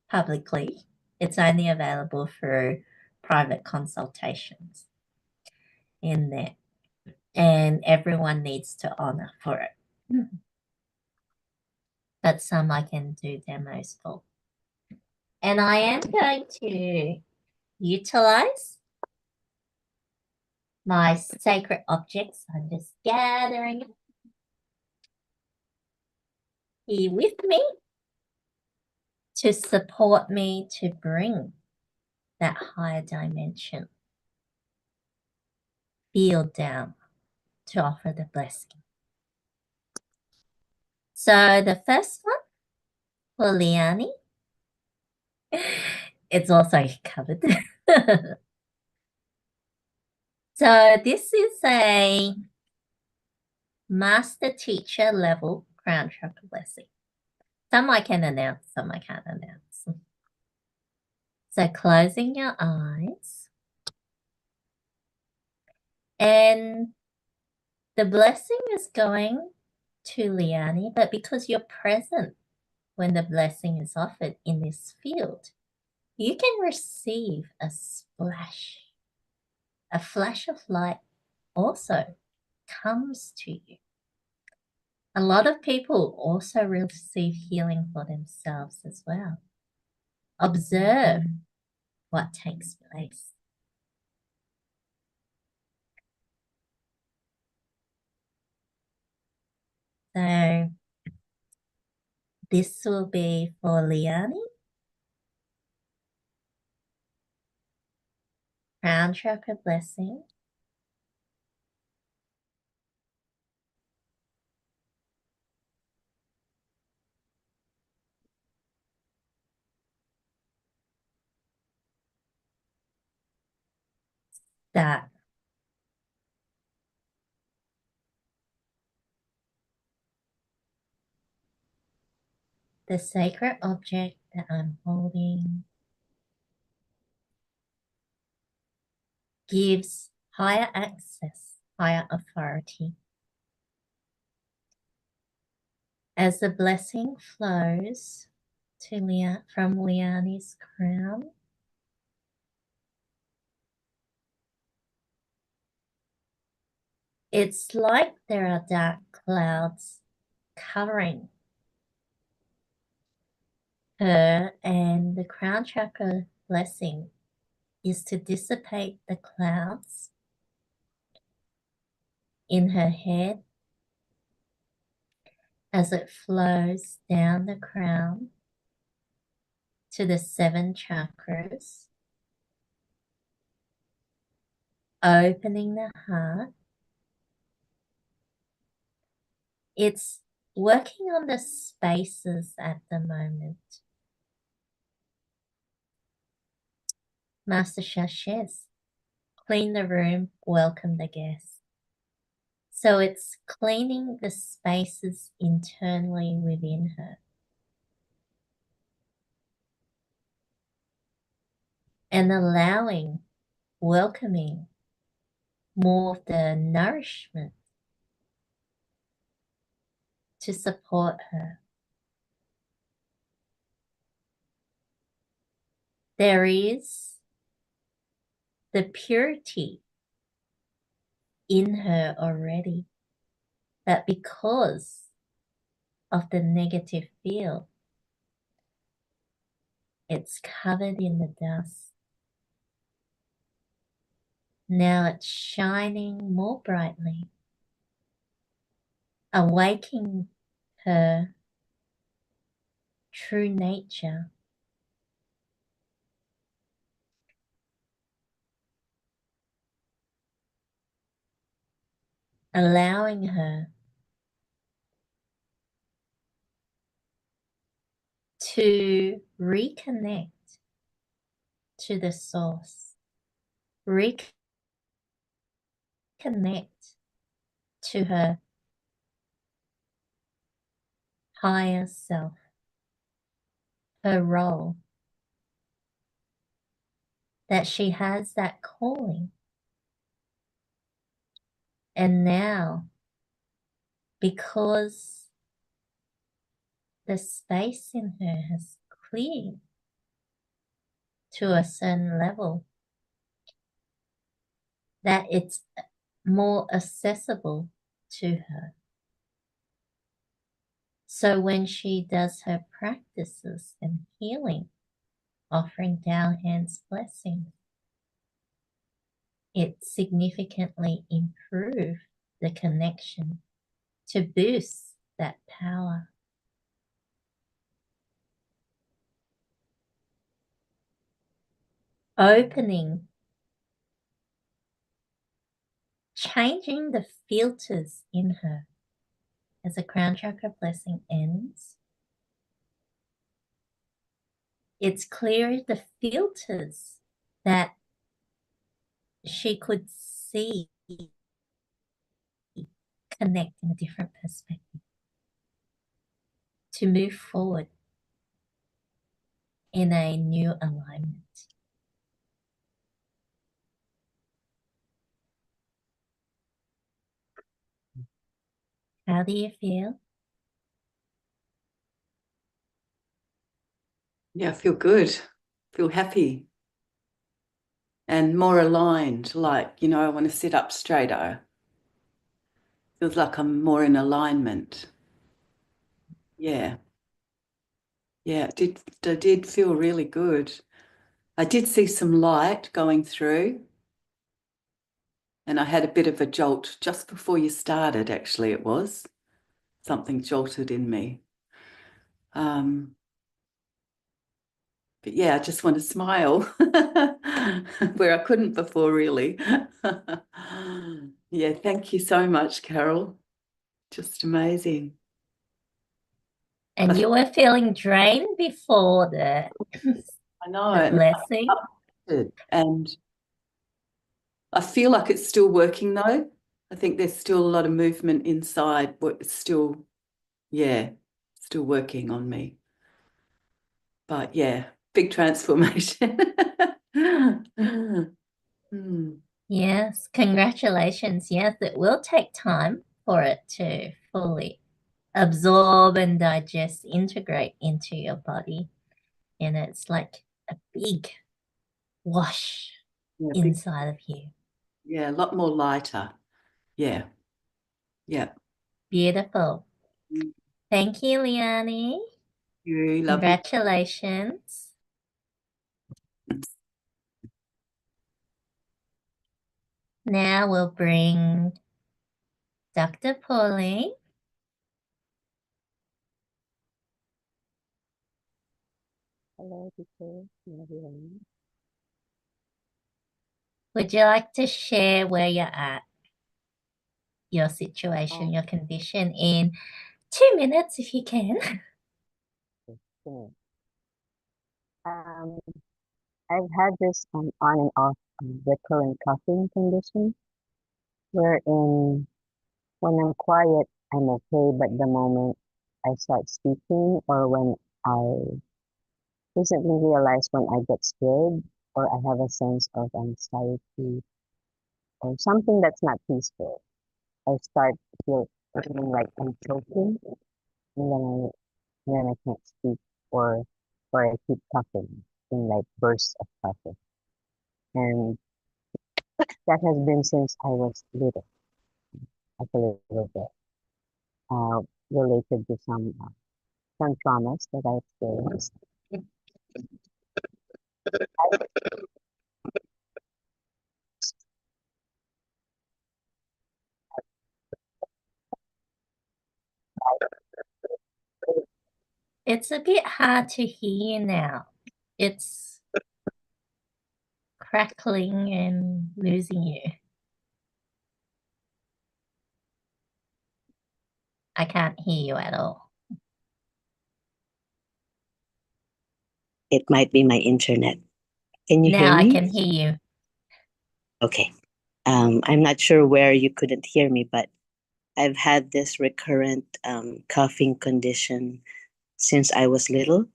Speaker 1: publicly. It's only available through private consultations in there, and everyone needs to honor for it. But some I can do demos for. And I am going to utilize my sacred objects. I'm just gathering here with me to support me to bring that higher dimension field down to offer the blessing. So the first one for Liane, it's also covered. So this is a master teacher level crown chakra blessing. Some I can announce, some I can't announce. So closing your eyes. And the blessing is going to Liane, but because you're present when the blessing is offered in this field, you can receive a splash. A flash of light also comes to you. A lot of people also receive healing for themselves as well. Observe what takes place. So this will be for Liane. Crown chakra blessing. That the sacred object that I'm holding gives higher access, higher authority. As the blessing flows to from Liane's crown, it's like there are dark clouds covering her, and the crown chakra blessing is to dissipate the clouds in her head as it flows down the crown to the 7 chakras, opening the heart. It's working on the spaces at the moment. Master Shashes, clean the room, welcome the guests. So it's cleaning the spaces internally within her. And allowing, welcoming more of the nourishment to support her. There is the purity in her already, but because of the negative field, it's covered in the dust. Now it's shining more brightly, awakening her true nature. Allowing her to reconnect to the source, reconnect to her higher self, her role, that she has that calling. And now, because the space in her has cleared to a certain level, that it's more accessible to her. So when she does her practices and healing, offering down hands blessings, it significantly improves the connection to boost that power. Opening, changing the filters in her as the crown chakra blessing ends. It's clearing the filters that she could see, connect in a different perspective to move forward in a new alignment. How do you feel?
Speaker 2: Yeah, I feel good, feel happy and more aligned, like, you know, I want to sit up straighter. Feels like I'm more in alignment. Yeah. Yeah, it did feel really good. I did see some light going through, and I had a bit of a jolt just before you started, actually, it was. Something jolted in me. But yeah, I just want to smile where I couldn't before, really. Yeah, thank you so much, Carol. Just amazing.
Speaker 1: And you were feeling drained before the,
Speaker 2: I know,
Speaker 1: the
Speaker 2: and
Speaker 1: blessing.
Speaker 2: and I feel like it's still working though. I think there's still a lot of movement inside, but it's still, yeah, still working on me. But yeah, big transformation.
Speaker 1: Yes, congratulations. Yes, it will take time for it to fully absorb and digest, integrate into your body. And it's like a big wash
Speaker 2: Yeah,
Speaker 1: inside of you.
Speaker 2: yeah, a lot more lighter. Yeah. Yeah.
Speaker 1: Beautiful.
Speaker 2: Mm.
Speaker 1: Thank you, Liani.
Speaker 2: You love
Speaker 1: Congratulations. Now we'll bring Dr. Pauline.
Speaker 4: Hello, teacher. Everyone.
Speaker 1: Would you like to share where you're at, your situation, your condition in 2 minutes if you can?
Speaker 4: Sure. I've had this on and off recurrent coughing condition, wherein when I'm quiet, I'm okay, but the moment I start speaking or when I recently realized when I get scared or I have a sense of anxiety or something that's not peaceful, I start feeling like I'm choking and then I can't speak or I keep coughing in like bursts of coughing. And that has been since I was little, like a little bit, uh, related to some traumas that I experienced.
Speaker 1: It's a bit hard to hear you now. It's crackling and losing you. I can't hear you at all.
Speaker 4: It might be my internet. Can you hear
Speaker 1: Now I
Speaker 4: me?
Speaker 1: can hear you.
Speaker 4: Okay. I'm not sure where you couldn't hear me, but I've had this recurrent coughing condition since I was little.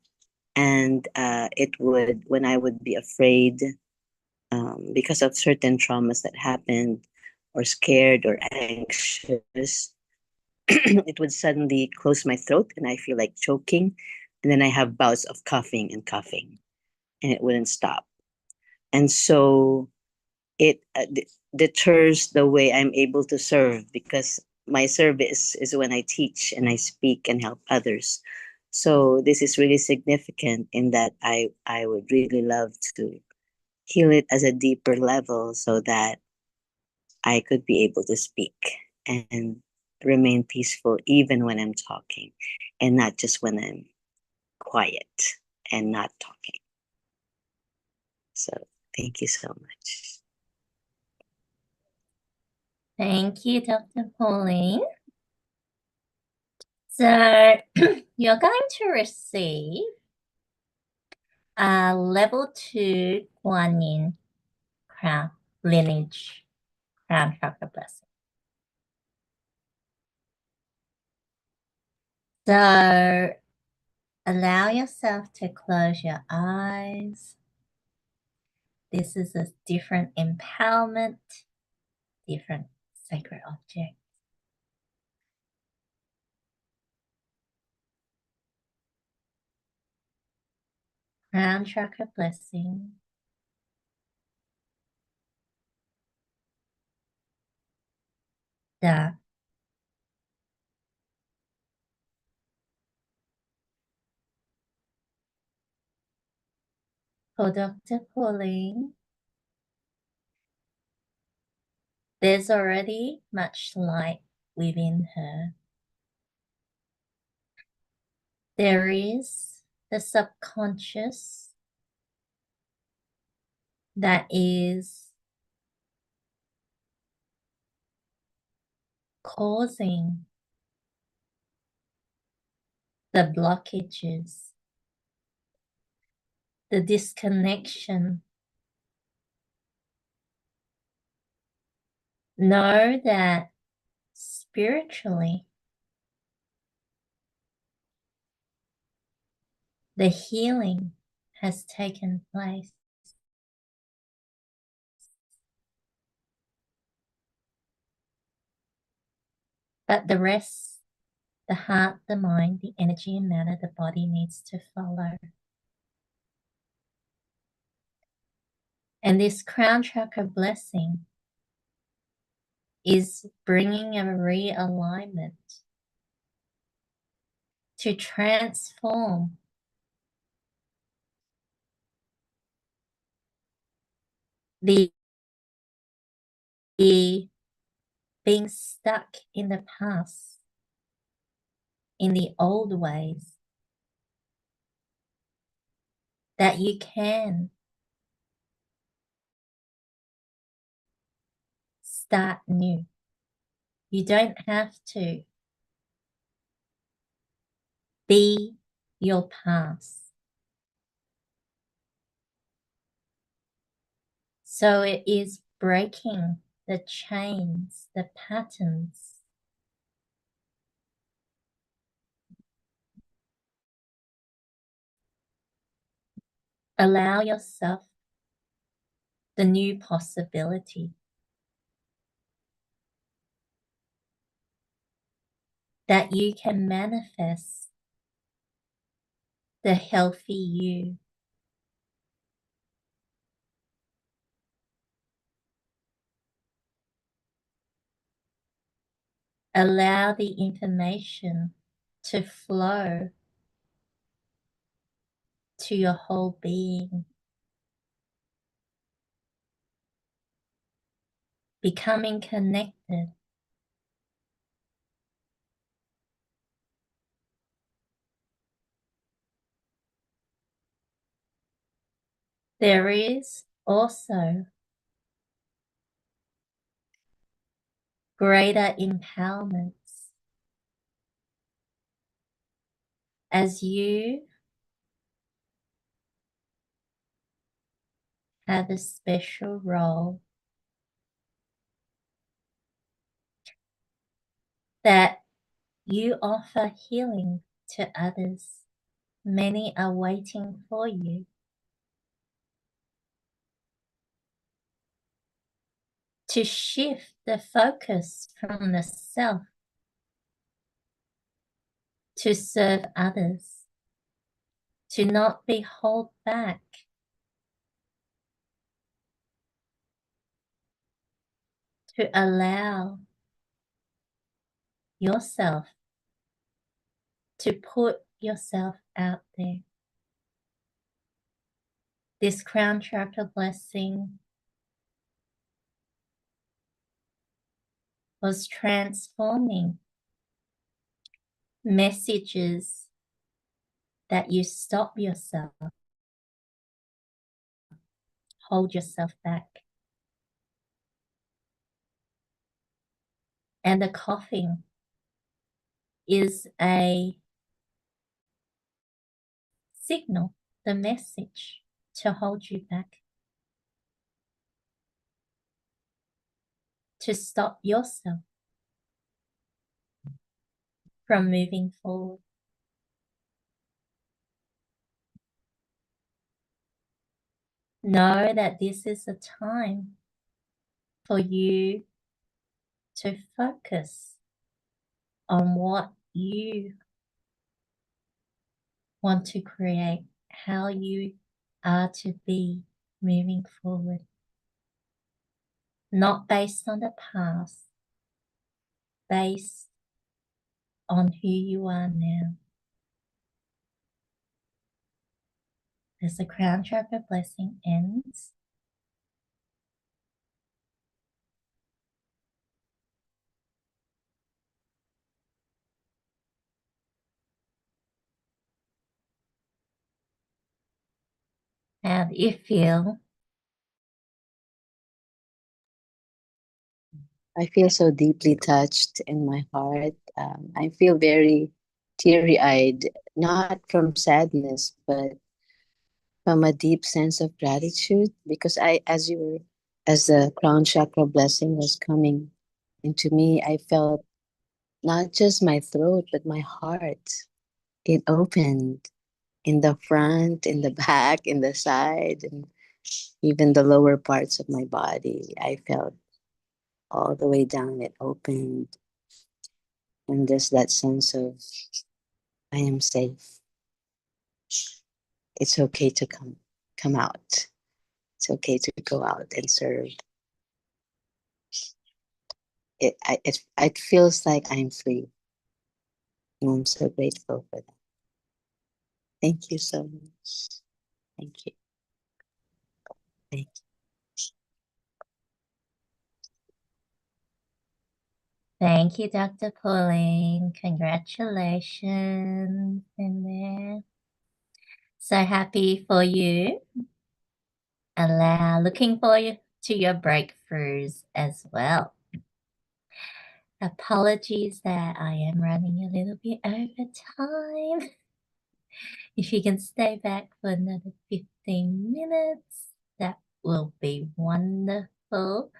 Speaker 4: And it would, when I would be afraid because of certain traumas that happened, or scared or anxious, it would suddenly close my throat and I feel like choking. And then I have bouts of coughing and coughing, and it wouldn't stop. And so it deters the way I'm able to serve, because my service is when I teach and I speak and help others. So this is really significant in that I would really love to heal it as a deeper level so that I could be able to speak and remain peaceful even when I'm talking, and not just when I'm quiet and not talking. So thank you so much.
Speaker 1: Thank you, Dr. Pauline. So you're going to receive a level 2 Guan Yin Crown Lineage Crown Chakra Blessing. So allow yourself to close your eyes. This is a different empowerment, different sacred object. Crown Chakra Blessing. Da. For Dr. Pauline, there's already much light within her. There is the subconscious that is causing the blockages, the disconnection. Know that spiritually, the healing has taken place. But the rest, the heart, the mind, the energy and matter, the body needs to follow. And this crown chakra blessing is bringing a realignment to transform the being stuck in the past, in the old ways, that you can start new. You don't have to be your past. So it is breaking the chains, the patterns. Allow yourself the new possibility. That you can manifest the healthy you. Allow the information to flow to your whole being. Becoming connected. There is also greater empowerments as you have a special role that you offer healing to others. Many are waiting for you. To shift the focus from the self to serve others, to not be held back, to allow yourself to put yourself out there. This crown chakra blessing was transforming messages that you stop yourself, hold yourself back. And the coughing is a signal, the message to hold you back, to stop yourself from moving forward. Know that this is a time for you to focus on what you want to create, how you are to be moving forward. Not based on the past, based on who you are now. As the crown chakra blessing ends, how do you feel?
Speaker 4: I feel so deeply touched in my heart. I feel very teary-eyed, not from sadness, but from a deep sense of gratitude. Because as the crown chakra blessing was coming into me, I felt not just my throat, but my heart. It opened in the front, in the back, in the side, and even the lower parts of my body. I felt all the way down. It opened. And there's that sense of, I am safe. It's okay to come out. It's okay to go out and serve. It feels like I'm free. And I'm so grateful for that. Thank you so much. Thank you. Thank you.
Speaker 1: Thank you, Dr. Pauline. Congratulations in there. So happy for you. Looking forward to your breakthroughs as well. Apologies that I am running a little bit over time. If you can stay back for another 15 minutes, that will be wonderful.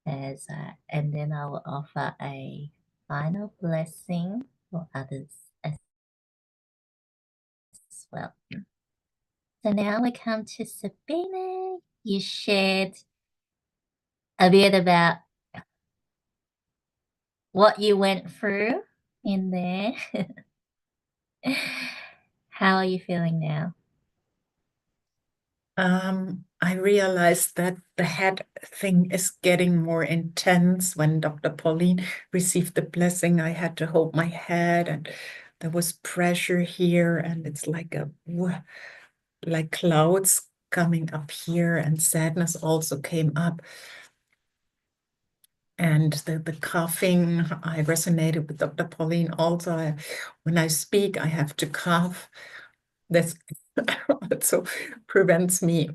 Speaker 1: And then I will offer a final blessing for others as well. So now we come to Sabina. You shared a bit about what you went through in there. How are you feeling now?
Speaker 3: I realized that the head thing is getting more intense. When Dr. Pauline received the blessing, I had to hold my head, and there was pressure here, and it's like like clouds coming up here, and sadness also came up. And the coughing, I resonated with Dr. Pauline also. When I speak, I have to cough. This also prevents me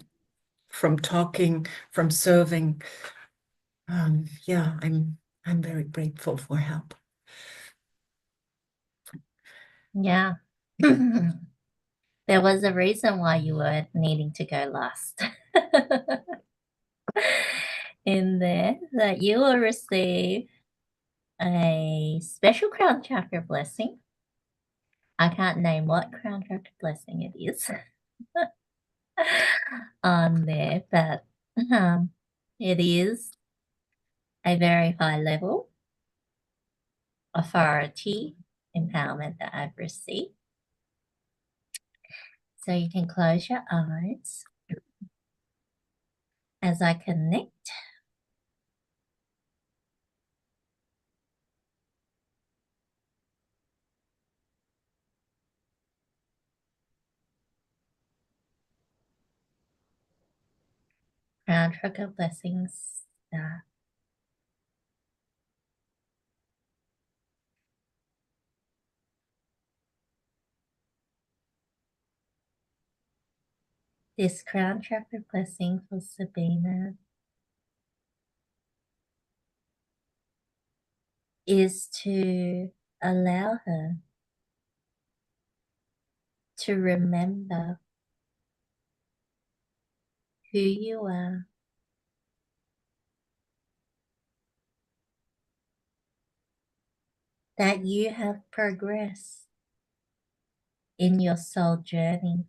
Speaker 3: from talking, from serving. Yeah, I'm very grateful for help.
Speaker 1: Yeah. There was a reason why you were needing to go last. In there, that you will receive a special Crown Chakra blessing. I can't name what Crown Chakra blessing it is on there, but it is a very high level authority empowerment that I've received. So you can close your eyes as I connect. Crown Chakra blessings. This Crown Chakra blessing for Sabina is to allow her to remember who you are, that you have progressed in your soul journey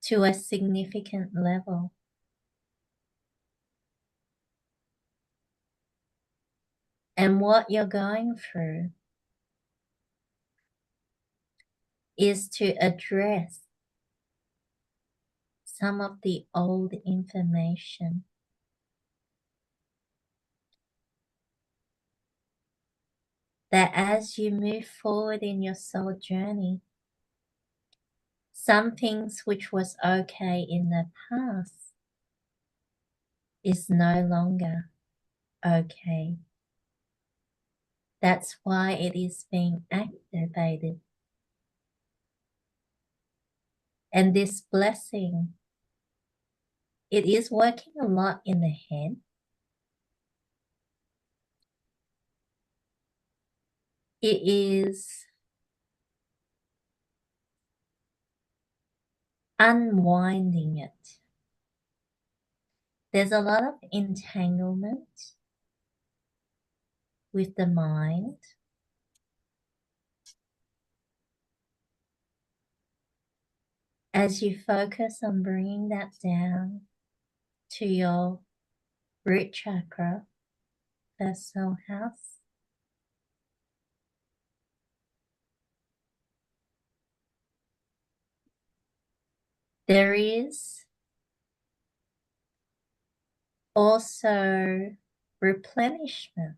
Speaker 1: to a significant level. And what you're going through is to address some of the old information that as you move forward in your soul journey, some things which was okay in the past is no longer okay. That's why it is being activated. And this blessing, it is working a lot in the head. It is unwinding it. There's a lot of entanglement with the mind. As you focus on bringing that down to your root chakra, first soul house. There is also replenishment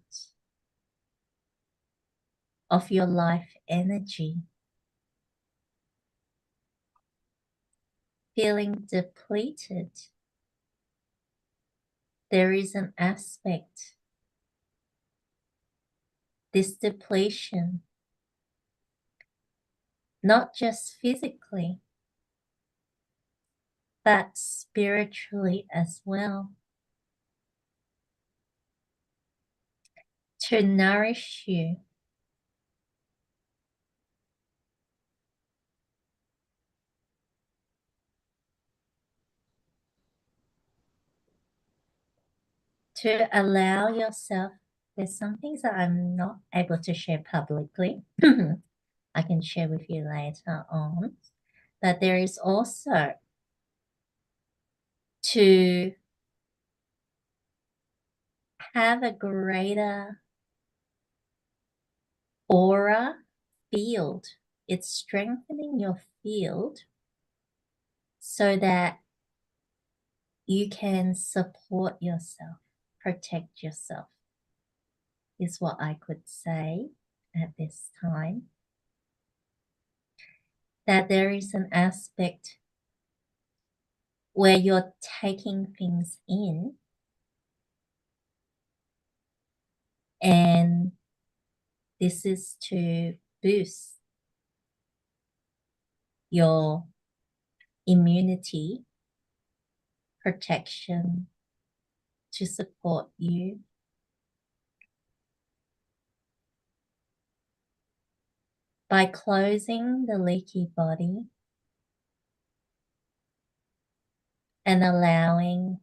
Speaker 1: of your life energy. Feeling depleted, there is an aspect, this depletion, not just physically, but spiritually as well, to nourish you, to allow yourself. There's some things that I'm not able to share publicly. I can share with you later on. But there is also to have a greater aura field. It's strengthening your field so that you can support yourself, protect yourself, is what I could say at this time. That there is an aspect where you're taking things in and this is to boost your immunity, protection, to support you. By closing the leaky body and allowing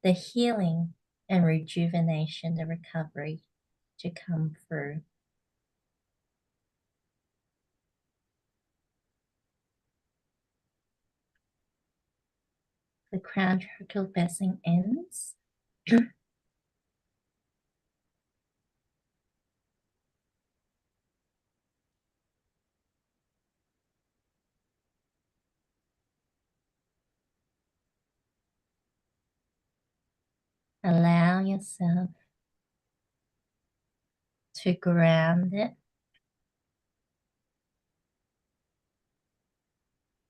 Speaker 1: the healing and rejuvenation, the recovery to come through. The Crown Chakra Blessing ends. Allow yourself to ground it,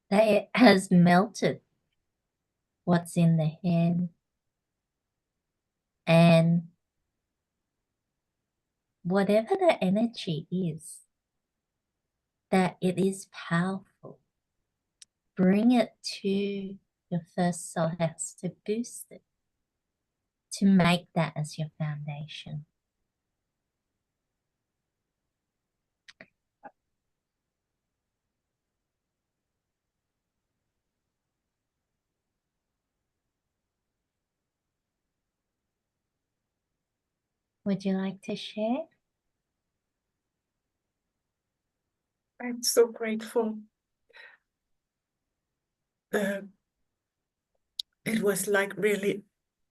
Speaker 1: that it has melted what's in the head and whatever the energy is, that it is powerful. Bring it to your first soul house to boost it, to make that as your foundation. Would you like to share?
Speaker 3: I'm so grateful. It was like really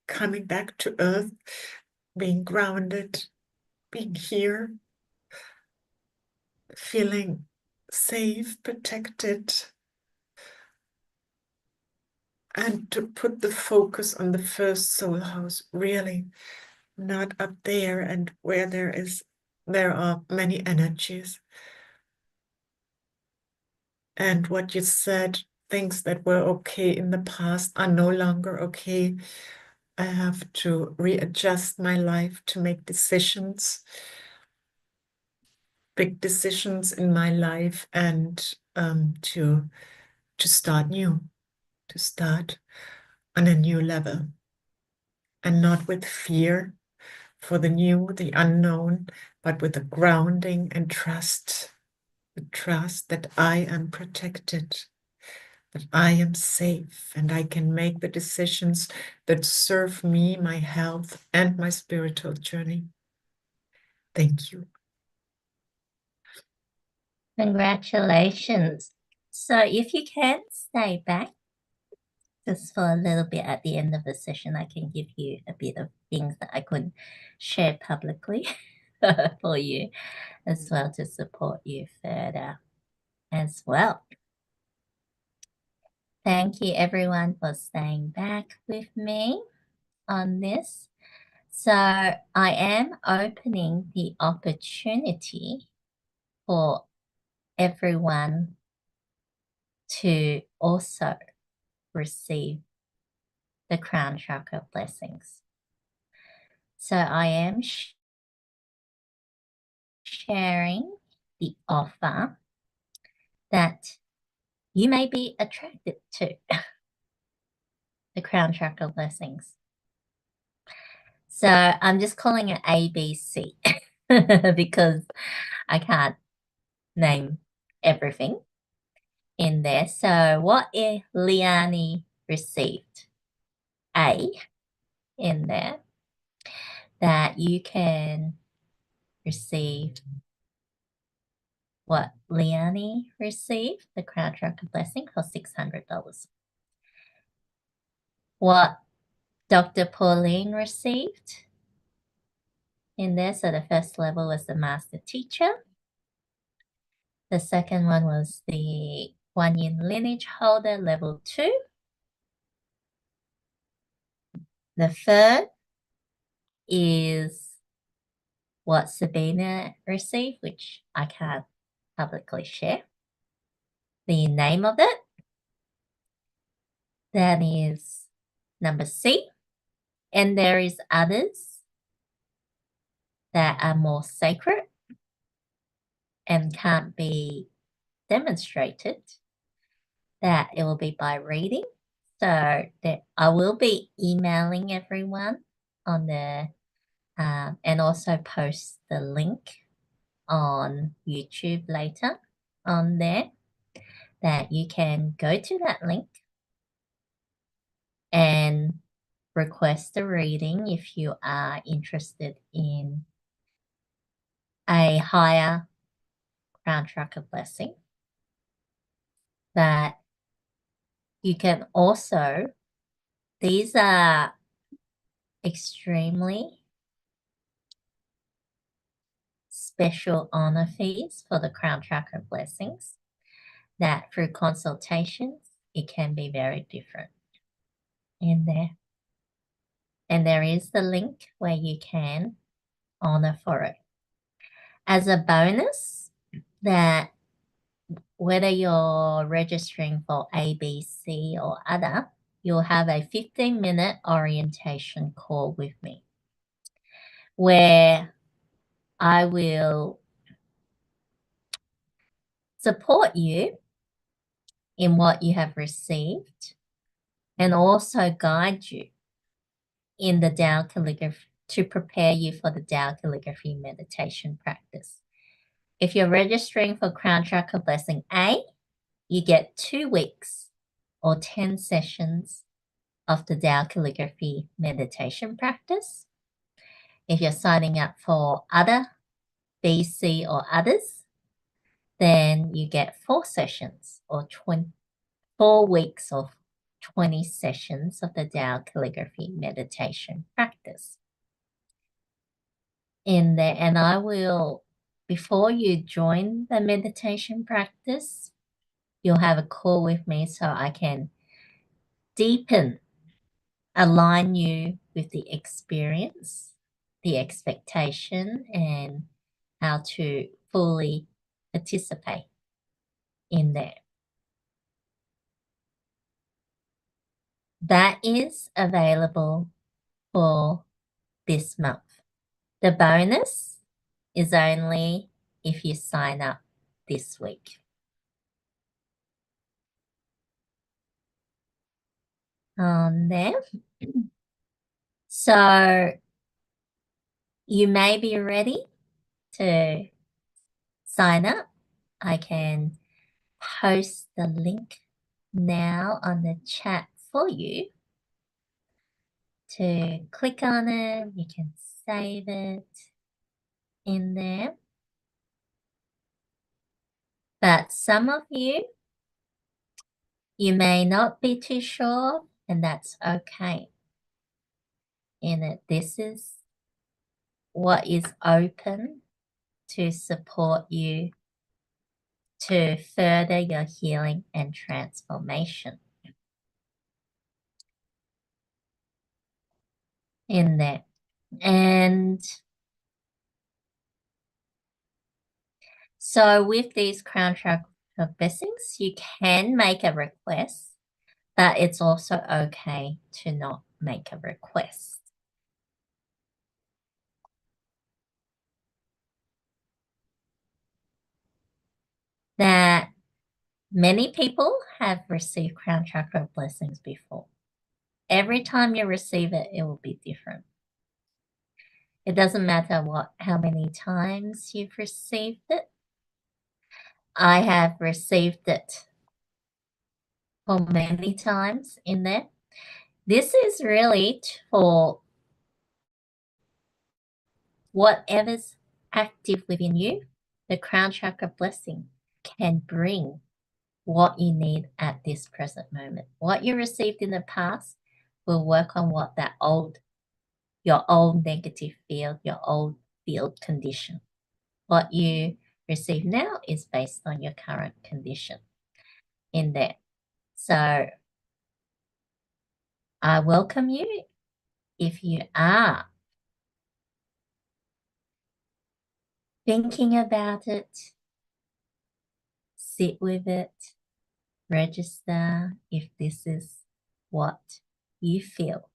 Speaker 3: coming back to earth, being grounded, being here, feeling safe, protected, and to put the focus on the first soul house, really not up there and where there are many energies. And what you said, things that were okay in the past are no longer okay. I have to readjust my life to make decisions, big decisions in my life, and to start new, to start on a new level, and not with fear for the new, the unknown, but with a grounding and trust, the trust that I am protected, that I am safe, and I can make the decisions that serve me, my health, and my spiritual journey. Thank you.
Speaker 1: Congratulations. So if you can stay back, just for a little bit at the end of the session, I can give you a bit of things that I couldn't share publicly for you as well, to support you further as well. Thank you everyone for staying back with me on this. So I am opening the opportunity for everyone to also receive the Crown Chakra Blessings. So I am sharing the offer that you may be attracted to the Crown Chakra Blessings. So I'm just calling it ABC because I can't name everything in there. So what if Liane received? A in there, that you can receive what Liane received, the Crown Chakra Blessing, for $600. What Dr. Pauline received in there, so the first level was the Master Teacher. The second one was the One Yin Lineage Holder, level 2. The third is what Sabina received, which I can't publicly share the name of it. That is number C. And there is others that are more sacred and can't be demonstrated, that it will be by reading. So that I will be emailing everyone on the and also post the link on YouTube later on there, that you can go to that link and request a reading if you are interested in a higher Crown Chakra Blessing. That you can also, these are extremely special honor fees for the Crown Chakra Blessings, that through consultations, it can be very different in there. And there is the link where you can honor for it. As a bonus, that whether you're registering for ABC or other, you'll have a 15-minute orientation call with me, where I will support you in what you have received and also guide you in the Tao Calligraphy, to prepare you for the Tao Calligraphy meditation practice. If you're registering for Crown Chakra Blessing A, you get 2 weeks or 10 sessions of the Tao Calligraphy meditation practice. If you're signing up for other B, C, or others, then you get 4 sessions or 4 weeks of 20 sessions of the Tao Calligraphy meditation practice in there. And I will, before you join the meditation practice, you'll have a call with me so I can deepen, align you with the experience, the expectation, and how to fully participate in there. That is available for this month. The bonus is only if you sign up this week. On there. So you may be ready to sign up. I can post the link now on the chat for you to click on it. You can save it in there. But some of you may not be too sure and that's okay. In it, this is what is open to support you to further your healing and transformation. In there. And so with these Crown Chakra Blessings, you can make a request, but it's also okay to not make a request. That many people have received Crown Chakra Blessings before. Every time you receive it, it will be different. It doesn't matter how many times you've received it. I have received it for many times in there. This is really for whatever's active within you. The Crown Chakra Blessing can bring what you need at this present moment. What you received in the past will work on what your old negative field, your old field condition. What you receive now is based on your current condition in there. So I welcome you if you are thinking about it, sit with it, register if this is what you feel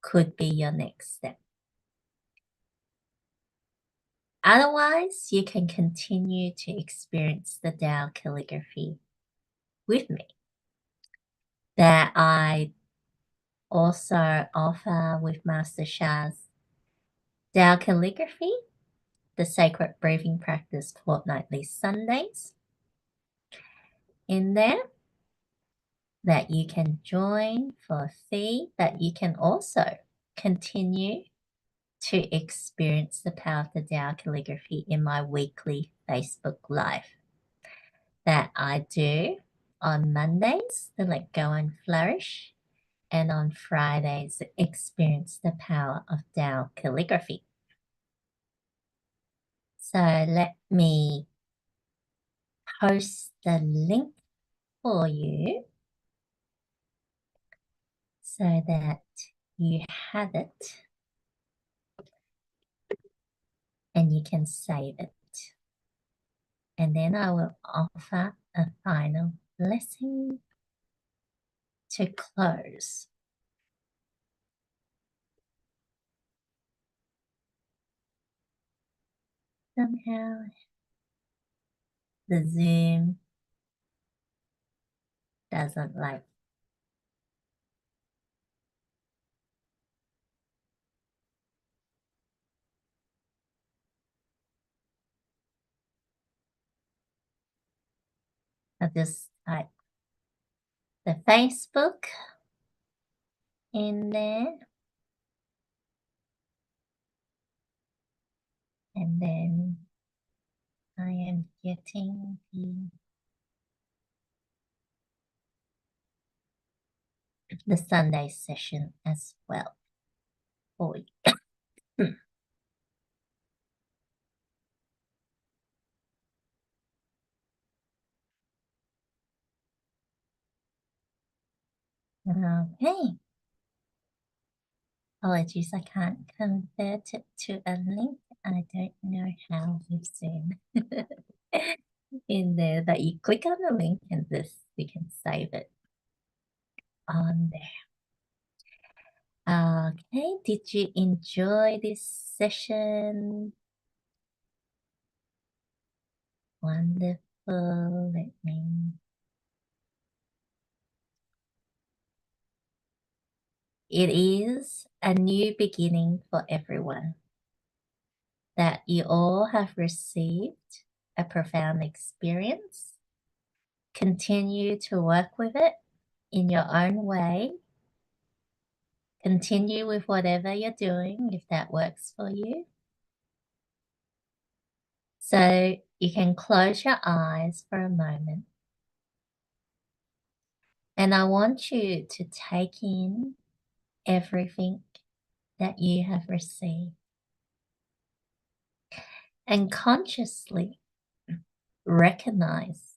Speaker 1: could be your next step. Otherwise, you can continue to experience the Tao Calligraphy with me that I also offer with Master Shah's Tao Calligraphy, the Sacred Breathing Practice fortnightly Sundays in there that you can join for a fee, but you can also continue to experience the power of the Tao Calligraphy in my weekly Facebook Live that I do on Mondays, the Let Go and Flourish, and on Fridays, experience the power of Tao Calligraphy. So let me post the link for you so that you have it and you can save it. And then I will offer a final blessing to close. Somehow the Zoom doesn't like. I'll just type the Facebook in there. And then I am getting the Sunday session as well for you. Okay. Apologies, I can't convert it to a link. I don't know how with Zoom. In there, but you click on the link and you can save it on there. Okay, did you enjoy this session? Wonderful. It is a new beginning for everyone. That you all have received a profound experience. Continue to work with it in your own way. Continue with whatever you're doing if that works for you. So you can close your eyes for a moment. And I want you to take in everything that you have received and consciously recognize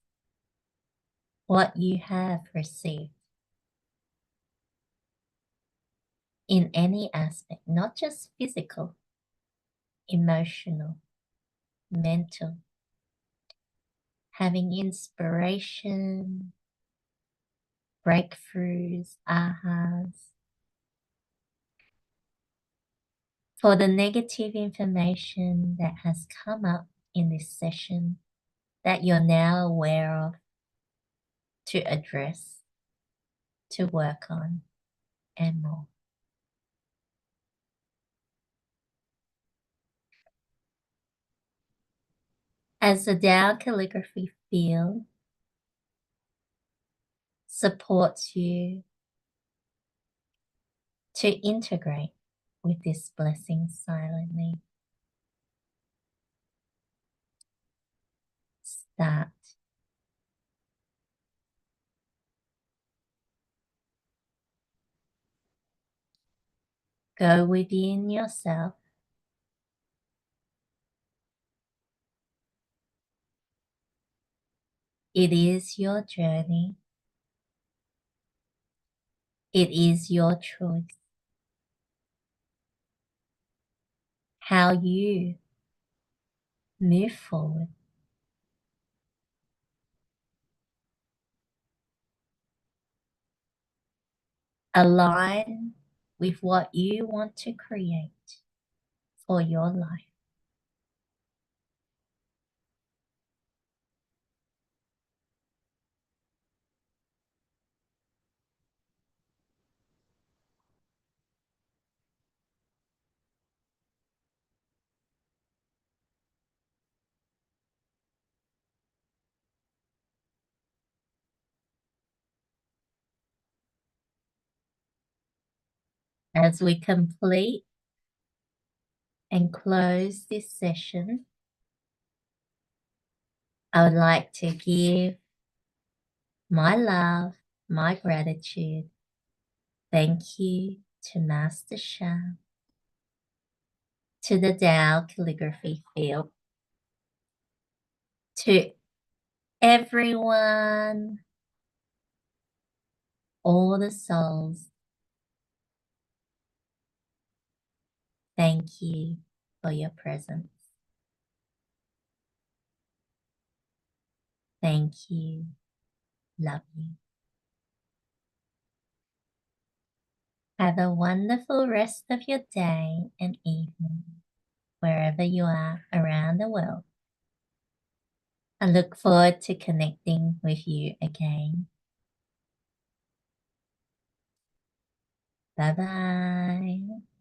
Speaker 1: what you have received in any aspect, not just physical, emotional, mental, having inspiration, breakthroughs, ahas. For the negative information that has come up in this session that you're now aware of, to address, to work on, and more. As the Tao Calligraphy field supports you to integrate with this blessing silently, start. Go within yourself. It is your journey. It is your choice. How you move forward. Align with what you want to create for your life. As we complete and close this session, I would like to give my love, my gratitude, thank you to Master Sha, to the Tao Calligraphy field, to everyone, all the souls. Thank you for your presence. Thank you. Love you. Have a wonderful rest of your day and evening, wherever you are around the world. I look forward to connecting with you again. Bye-bye.